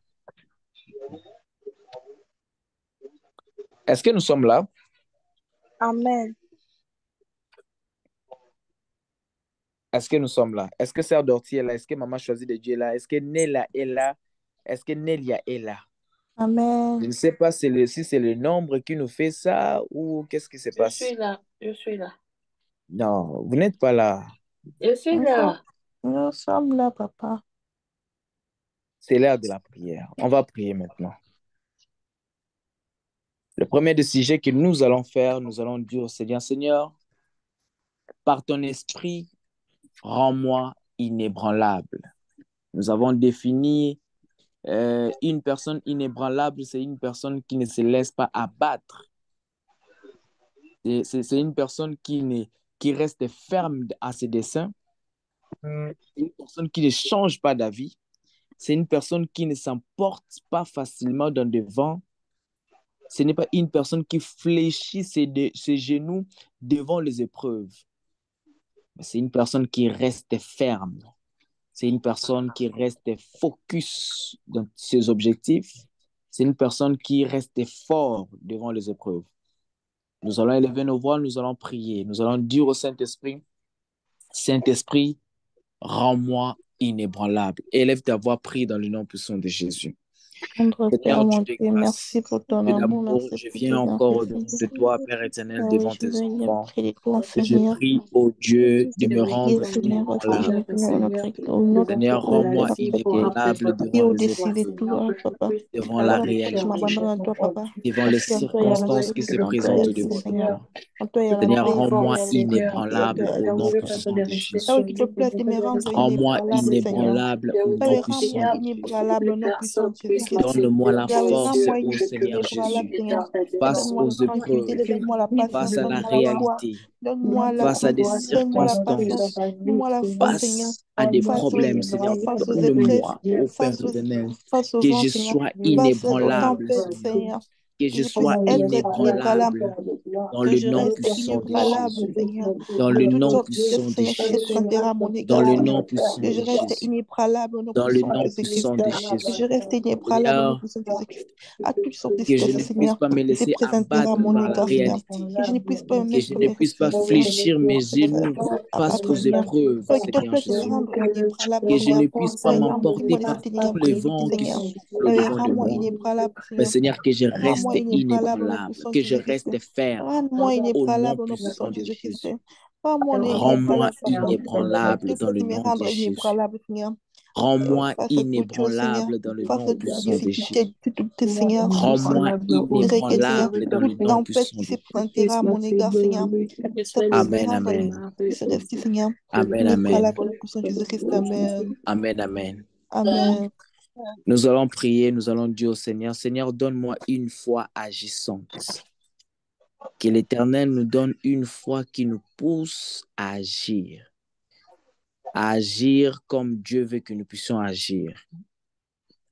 Est-ce que nous sommes là? Amen. Est-ce que nous sommes là? Est-ce que Sœur Dorty est là? Est-ce que Maman Choisie de Dieu est là? Est-ce que Nella est là? Est-ce que Nelia est là? Amen. Je ne sais pas si c'est le nombre qui nous fait ça ou qu'est-ce qui se passe. Je suis là. Je suis là. Non, vous n'êtes pas là. Je suis là. Nous sommes là, papa. C'est l'heure de la prière. On va prier maintenant. Le premier des sujets que nous allons faire, nous allons dire au Seigneur, Seigneur, par ton esprit, rends-moi inébranlable. Nous avons défini une personne inébranlable, c'est une personne qui ne se laisse pas abattre. C'est une personne qui reste ferme à ses desseins. C'est une personne qui ne change pas d'avis. C'est une personne qui ne s'emporte pas facilement dans le vent. Ce n'est pas une personne qui fléchit ses genoux devant les épreuves. C'est une personne qui reste ferme. C'est une personne qui reste focus dans ses objectifs. C'est une personne qui reste fort devant les épreuves. Nous allons élever nos voix, nous allons prier. Nous allons dire au Saint-Esprit, Saint-Esprit, rends-moi inébranlable. Élève ta voix, prie dans le nom puissant de Jésus. Père, mon Dieu, merci pour ton amour. Merci je viens encore de toi, Père éternel, devant tes enfants. Je prie, ô Dieu, de me rendre inébranlable. Seigneur, rends-moi inébranlable devant les épreuves, devant la réalité, devant les circonstances qui se présentent devant moi. Seigneur, rends-moi inébranlable au nom puissant de Jésus. Rends-moi inébranlable au nom puissant de Jésus. Donne-moi la force, ô Seigneur Jésus, face aux épreuves, face à la réalité, face à des circonstances, face à des problèmes, Seigneur. Donne-moi, ô Père éternel, que je sois inébranlable, Seigneur. Que je sois inébranlable dans le nom puissant de Jésus. Dans le nom puissant de Jésus. Dans le nom puissant de Jésus. Dans le nom puissant de Jésus. Seigneur, que je ne puisse pas me laisser abattre par la réalité. Que je ne puisse pas fléchir mes genoux face aux épreuves, Seigneur Jésus. Que je ne puisse pas m'emporter par tous les vents qui soufflent devant de moi. Mais Seigneur, que je reste inébranlable, que je reste ferme au nom puissant de Jésus. Rends-moi inébranlable dans le nom de Jésus. Rends-moi inébranlable dans le nom puissant de Jésus. Rends-moi inébranlable dans le nom puissant de Jésus. Amen, amen. Amen, amen. Amen, amen. Amen. Nous allons prier, nous allons dire au Seigneur, Seigneur, donne-moi une foi agissante. Que l'Éternel nous donne une foi qui nous pousse à agir. À agir comme Dieu veut que nous puissions agir.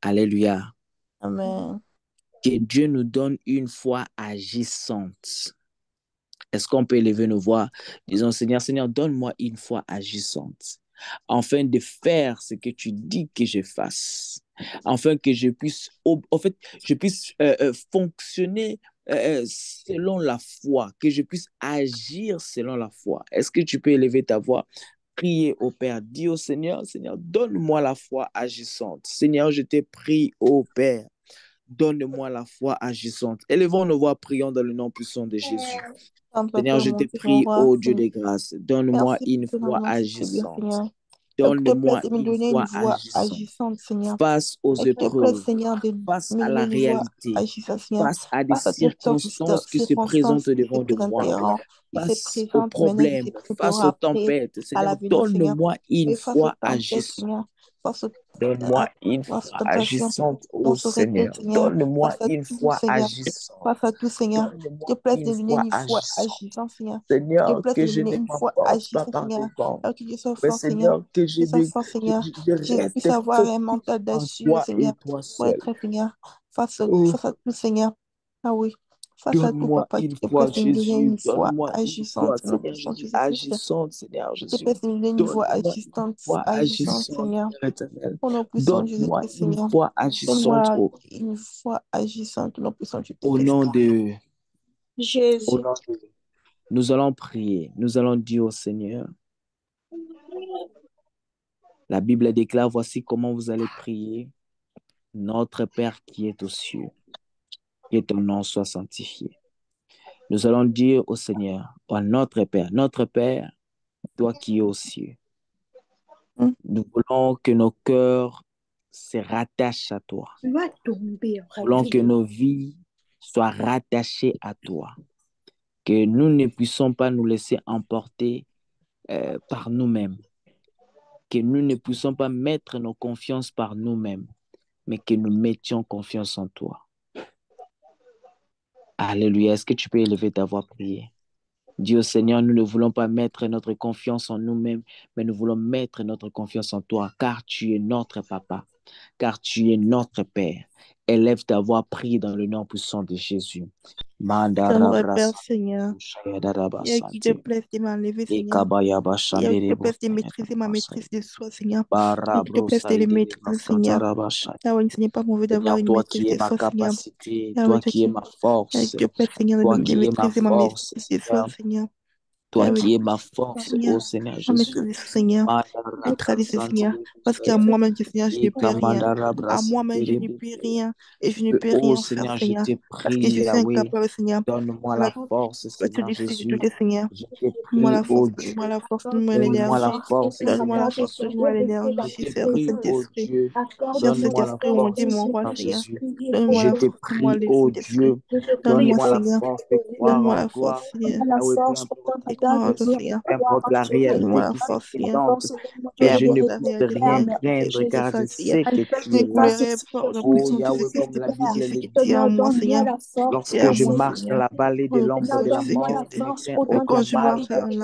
Alléluia. Amen. Que Dieu nous donne une foi agissante. Est-ce qu'on peut élever nos voix? Disons, Seigneur, Seigneur, donne-moi une foi agissante, afin de faire ce que tu dis que je fasse, afin que je puisse, fonctionner selon la foi, que je puisse agir selon la foi. Est-ce que tu peux élever ta voix? Prier au Père, dis au Seigneur, Seigneur, donne-moi la foi agissante. Seigneur, je te prie, au Père, donne-moi la foi agissante. Élevons nos voix, prions dans le nom puissant de Jésus. Seigneur, je te prie, ô Dieu de grâce, donne-moi une foi agissante. Donne-moi une foi agissante face aux épreuves, face à la réalité, face à des circonstances qui se présentent devant de moi, face aux problèmes, face aux tempêtes. Seigneur, donne-moi une foi agissante. Donne-moi une foi agissante, ô Seigneur. Donne-moi une foi agissante. Face à tout, Seigneur. Te plaît de donner une foi agissante, Seigneur. Seigneur, que je n'ai une foi agissante, Seigneur. Que je sois fort, Seigneur. Que je puisse avoir un mental d'assurance, Seigneur. Pour être, Seigneur, face à tout, Seigneur. Ah oui. Face à tout, Papa, une foi, Jésus. Une foi agissante, agissante, Seigneur Jésus. Une foi agissante, Seigneur. Donne-moi une foi agissante. Une foi agissante, au nom de Jésus. Nous allons prier. Nous allons dire au Seigneur. La Bible déclare, voici comment vous allez prier. Notre Père qui est aux cieux, Que ton nom soit sanctifié. Nous allons dire au Seigneur, à notre Père, toi qui es aux cieux, nous voulons que nos cœurs se rattachent à toi. Nous voulons que nos vies soient rattachées à toi. Que nous ne puissions pas nous laisser emporter par nous-mêmes. Que nous ne puissions pas mettre nos confiances par nous-mêmes, mais que nous mettions confiance en toi. Alléluia. Est-ce que tu peux élever ta voix prier? Dis au Seigneur, nous ne voulons pas mettre notre confiance en nous-mêmes, mais nous voulons mettre notre confiance en toi, car tu es notre papa, car tu es notre Père. Élève ta voix, prie dans le nom puissant de Jésus. Tendre Père, Seigneur, et qu'il te plaise de m'enlever, Seigneur, et qu'il te plaise de maîtriser ma maîtrise de soi, Seigneur, et qu'il te plaise de les maîtriser, Seigneur. Ah oui, ce n'est pas mauvais d'avoir une Toi maîtrise qui es de ma soi, Seigneur. capacité, Ah toi oui, qui es ma force, et qu'il te plaise, Seigneur, toi de qui es ma maîtriser ma force, maîtrise de soi, Seigneur. toi Ah oui, qui es ma force, Seigneur, ô Seigneur ma Jésus. maîtrise de soi, Seigneur. Neutraliser, Seigneur, parce qu'à moi-même, Seigneur, je ne peux rien. À moi-même, je ne peux rien. Et je ne peux Oh rien faire, Seigneur, je Seigneur. te Parce que je prie, suis Yahweh, incapable, Seigneur. donne-moi la force, Seigneur Au-dessus de Jésus. tout, Seigneur. Je te Donne-moi prie, la oh force, Dieu, donne-moi la force, donne-moi donne-moi la l'énergie. force, Donne-moi Seigneur la force, Jésus. donne-moi Je l'énergie, te Seigneur, prie, oh Saint-Esprit. Dieu, Seigneur, donne-moi la Saint-Esprit, mon force, Dieu, mon roi, Seigneur Seigneur. Jésus. Donne-moi Je la te force, donne-moi prie, le oh Saint-Esprit. Dieu, Donne-moi, donne-moi la Seigneur. force de croire Donne-moi en la toi. force, Seigneur. Ah oui, peu importe les Oh, situations, Seigneur. peu importe la Donne-moi réalité la qui se force, Seigneur. présente, Peu car je ne importe la peux réalité, rien Seigneur, qui craindre, se car je présente, Seigneur. sais que tu Je es ne là. pleurerai pas en Oh puissance de Yahweh, Jésus-Christ, comme la parce que Bible je sais le que tu es dit, en moi, Seigneur. Tu es lorsque en je moi, marche dans Seigneur. la vallée de Oh, l'ombre de la puissance, mort, Seigneur. je crains Oh, quand aucun je mal, marche car à la tu es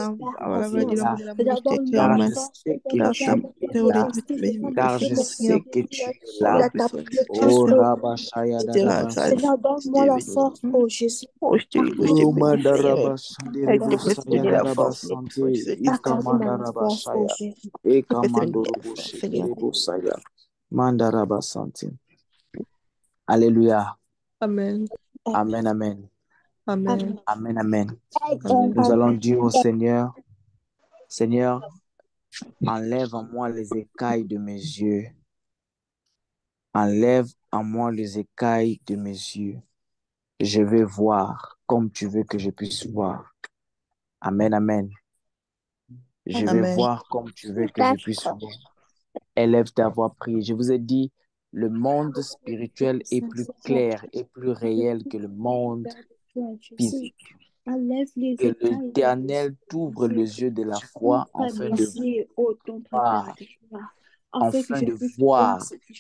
vallée de l'ombre là, de la mort, je sais que tu es en car moi. je sais que Car tu ta es théorie là, de me car je secourir, Seigneur. sais que tu es Oh, là. puissance de Oh Jésus. Rabashaya Je te rends grâce. Darabasa. Je te bénis. Oh, je te loue, je te Oh bénis, Seigneur. Mandarabashandere Avec te plaît de Bosaya donner la force, le Darabasante. puissant du Saint-Esprit. Ikamandarabashaya. Te plaît de me donner la force, Seigneur. Ekamandaroboshekere Bosaya. Mandarabasante. Alléluia. Amen. Amen, amen. Amen. Amen, amen. Amen. Nous allons dire au Seigneur, Seigneur, enlève en moi les écailles de mes yeux. Enlève en moi les écailles de mes yeux. Je veux voir comme tu veux que je puisse voir. Amen, amen. Je vais Amen. voir comme tu veux que je puisse voir. Élève ta voix, prie. Je vous ai dit, le monde spirituel est plus clair et plus réel que le monde physique. Que l'Éternel t'ouvre les yeux de la foi afin de voir comme Dieu veut que tu puisses voir, afin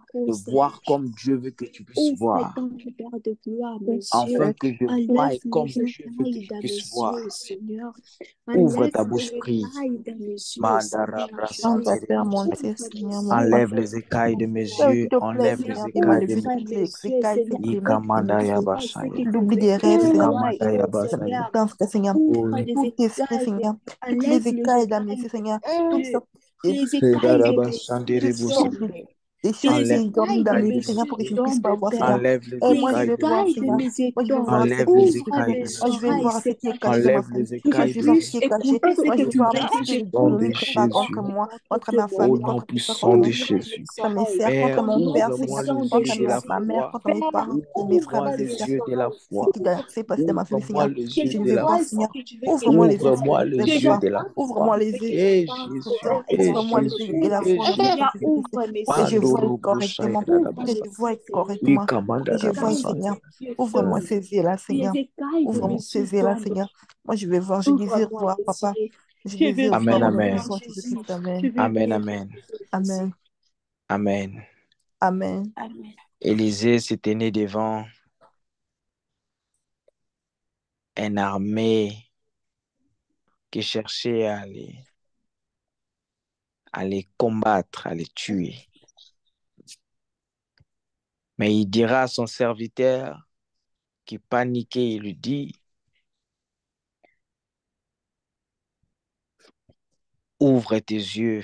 que je voie comme Dieu veut que je puisse voir. Ouvre ta bouche, prie. Tendre Père, mon Dieu, Seigneur, mon roi. Enlève les écailles de mes S'il yeux, te plaît, enlève les Seigneur, de écailles de m'enlever mes toutes les écailles qui oublie Ikamandaya Bashaya. l'oubli des rêves, Seigneur. Ikamandaya Ça me Bashaya. détend, Seigneur. Oh, Tout esprit, Seigneur. Toutes les écailles dans mes yeux, Seigneur. Toutes sortes toutes sortes des choses enlève qui dorment dans mes yeux, Seigneur, pour que je ne puisse pas voir, Seigneur. les Et moi, je écailles veux de voir, mes Seigneur. yeux. Moi, je veux voir ce Enlève qui est les secret. écailles de mes Moi, je veux yeux. voir ce qui est caché dans ma Enlève famille. les Moi, je écailles veux de voir mes ce qui est yeux. caché. Moi, je veux Au voir nom tout ce que puissant l'ennemi de prépare contre Jésus. moi, contre ma Au famille, nom contre mes parents, puissant de contre Jésus. mes sœurs, Père, contre mon père, Seigneur, ouvre-moi les yeux contre de la ma mère, foi. contre mes parents, contre mes frères, Ouvre-moi mes les sœurs. yeux de la Ce foi. qui s'est passé dans ma famille, Ouvre-moi Seigneur. les yeux Je de veux la voir, foi. Seigneur. Ouvre-moi les yeux que Ouvre-moi je ne les peux yeux voir. de la Ouvre-moi foi. les yeux Et que je peux Jésus, voir. et Ouvre-moi les yeux de Jésus, la et foi dans le nom de Jésus. Jésus-Christ. Pour que je voie Mandoro correctement. Bouchaya Pour que Darabasa. je voie correctement. Que je Ikamandara voie, Basante. Seigneur. Ouvre-moi ces yeux-là, Seigneur. Ouvre-moi ces yeux-là, Seigneur. Moi, je vais voir. Je désire voir, papa. Je désire voir Amen, au nom amen. puissant de Jésus-Christ. Amen. Amen, amen. Amen. Amen. Amen. Élisée s'est tenu devant une armée qui cherchait à les combattre, à les tuer. Mais il dira à son serviteur qui paniquait, il lui dit, ouvre tes yeux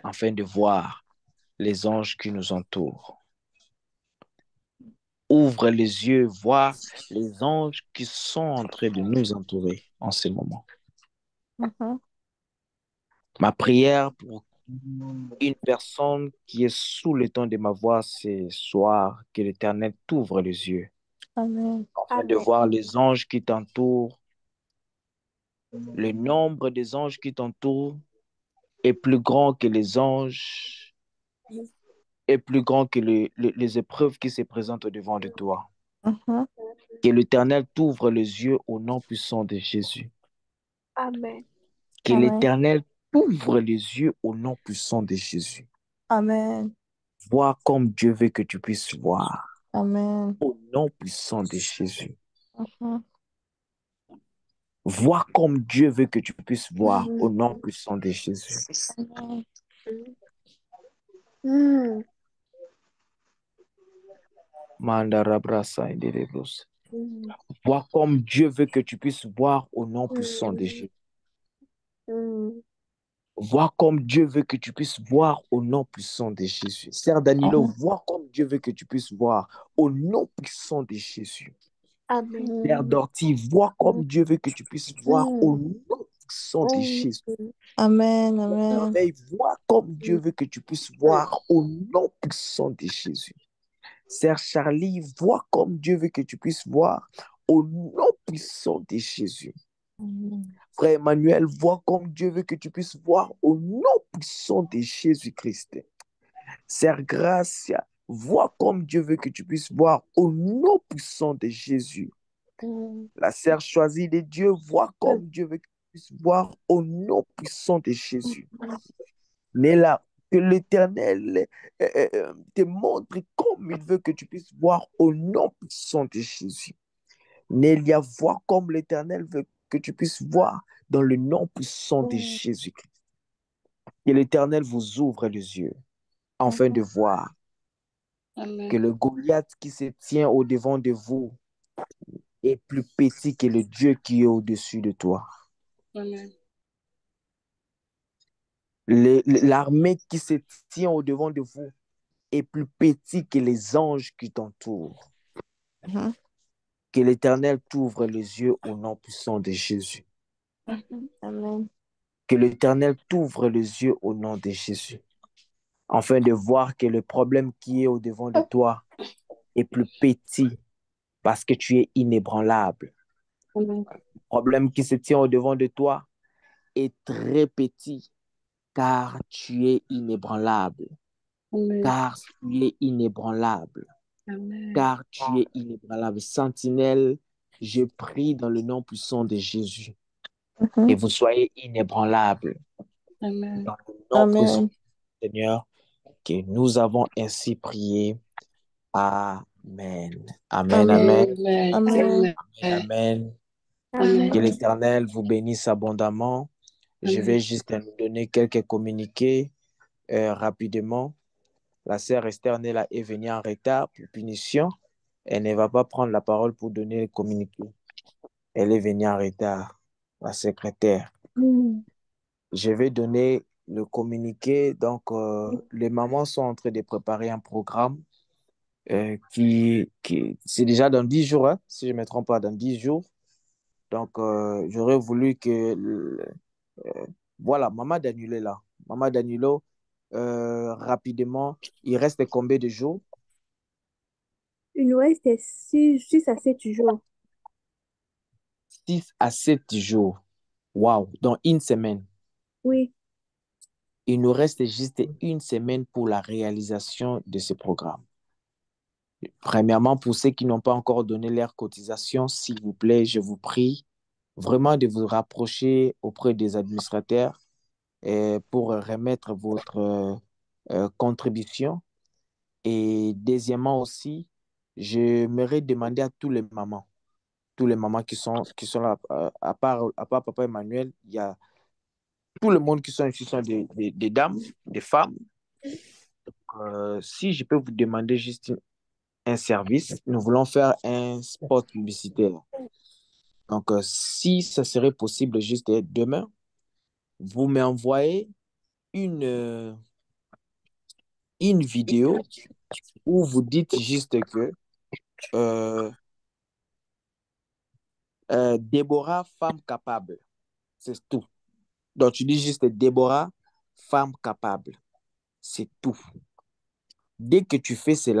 afin de voir les anges qui nous entourent. Ouvre les yeux, vois les anges qui sont en train de nous entourer en ce moment. Mhm. Ma prière pour une personne qui est sous le ton de ma voix ce soir, que l'Éternel t'ouvre les yeux, Amen. afin de voir les anges qui t'entourent. Le nombre des anges qui t'entourent est plus grand que les anges, est plus grand que les épreuves qui se présentent au-devant de toi. Mhm. Que l'Éternel t'ouvre les yeux au nom puissant de Jésus. Amen. Que Amen. l'Éternel t'ouvre les yeux au nom puissant de Jésus. Amen. Vois comme Dieu veut que tu puisses voir. Amen. Au nom puissant de Jésus. Mhm. Vois comme Dieu veut que tu puisses voir. Au nom puissant de Jésus. Amen. Mm. Mandarabrasa indelebros. Mm. Vois comme Dieu veut que tu puisses voir au nom puissant de Jésus. Mm. Vois comme Dieu veut que tu puisses voir au nom puissant de Jésus. Sœur Danilo, vois comme Dieu veut que tu puisses voir au nom puissant de Jésus. Amen. Sœur Dorty, vois comme Dieu veut que tu puisses voir au nom puissant de Jésus. Amen. Amen. Merveille, vois comme Dieu veut que tu puisses voir au nom puissant de Jésus. Sœur Charlie, vois comme Dieu veut que tu puisses voir au nom puissant de Jésus. Frère Emmanuel, vois comme Dieu veut que tu puisses voir au nom puissant de Jésus-Christ. Sœur Gracia, vois comme Dieu veut que tu puisses voir au nom puissant de Jésus. La sœur choisie de Dieu, vois comme Dieu veut que tu puisses voir au nom puissant de Jésus. Néla, que l'Éternel te montre comme il veut que tu puisses voir au nom puissant de Jésus. Nélia, vois comme l'Éternel veut que tu puisses voir dans le nom puissant de Jésus-Christ. Que l'Éternel vous ouvre les yeux afin de voir que le Goliath qui se tient au-devant de vous est plus petit que le Dieu qui est au-dessus de toi. Amen. L'armée qui se tient au-devant de vous est plus petit que les anges qui t'entourent. Mhm. Que l'Éternel t'ouvre les yeux au nom puissant de Jésus. Amen. Que l'Éternel t'ouvre les yeux au nom de Jésus. Afin de voir que le problème qui est au-devant de toi est plus petit parce que tu es inébranlable. Amen. Le problème qui se tient au-devant de toi est très petit car tu es inébranlable. Amen. Car tu es inébranlable. Amen. Car tu es inébranlable. Sentinelle, je prie dans le nom puissant de Jésus. Et vous soyez inébranlable. Amen. Dans le nom puissant Amen. du Seigneur, que nous avons ainsi prié. Amen. Amen, amen, Amen. Amen. amen. Amen. Que l'Éternel vous bénisse abondamment. Je Amen. vais juste nous donner quelques communiqués rapidement. La sœur Esther Nella est venue en retard pour punition. Elle ne va pas prendre la parole pour donner le communiqué. Elle est venue en retard, la secrétaire. Je vais donner le communiqué. Donc, les mamans sont en train de préparer un programme qui c'est déjà dans 10 jours, hein, si je ne me trompe pas, dans 10 jours. Donc, j'aurais voulu que... voilà, Maman Danilo est là. Maman Danilo, rapidement, il reste combien de jours? Il nous reste 6 à 7 jours. 6 à 7 jours. Waouh, dans une semaine. Oui. Il nous reste juste une semaine pour la réalisation de ce programme. Premièrement, pour ceux qui n'ont pas encore donné leur cotisation, s'il vous plaît, je vous prie vraiment de vous rapprocher auprès des administrateurs pour remettre votre contribution. Et deuxièmement aussi, j'aimerais demander à tous les mamans qui sont là, à part Papa Emmanuel, il y a tout le monde qui sont ici sont des dames, des femmes. Si je peux vous demander juste un service, nous voulons faire un spot publicitaire. Donc, si ça serait possible juste demain, vous m'envoyez une, une vidéo où vous dites juste que Déborah, femme capable. C'est tout. Donc, tu dis juste Déborah, femme capable. C'est tout. Dès que tu fais cela,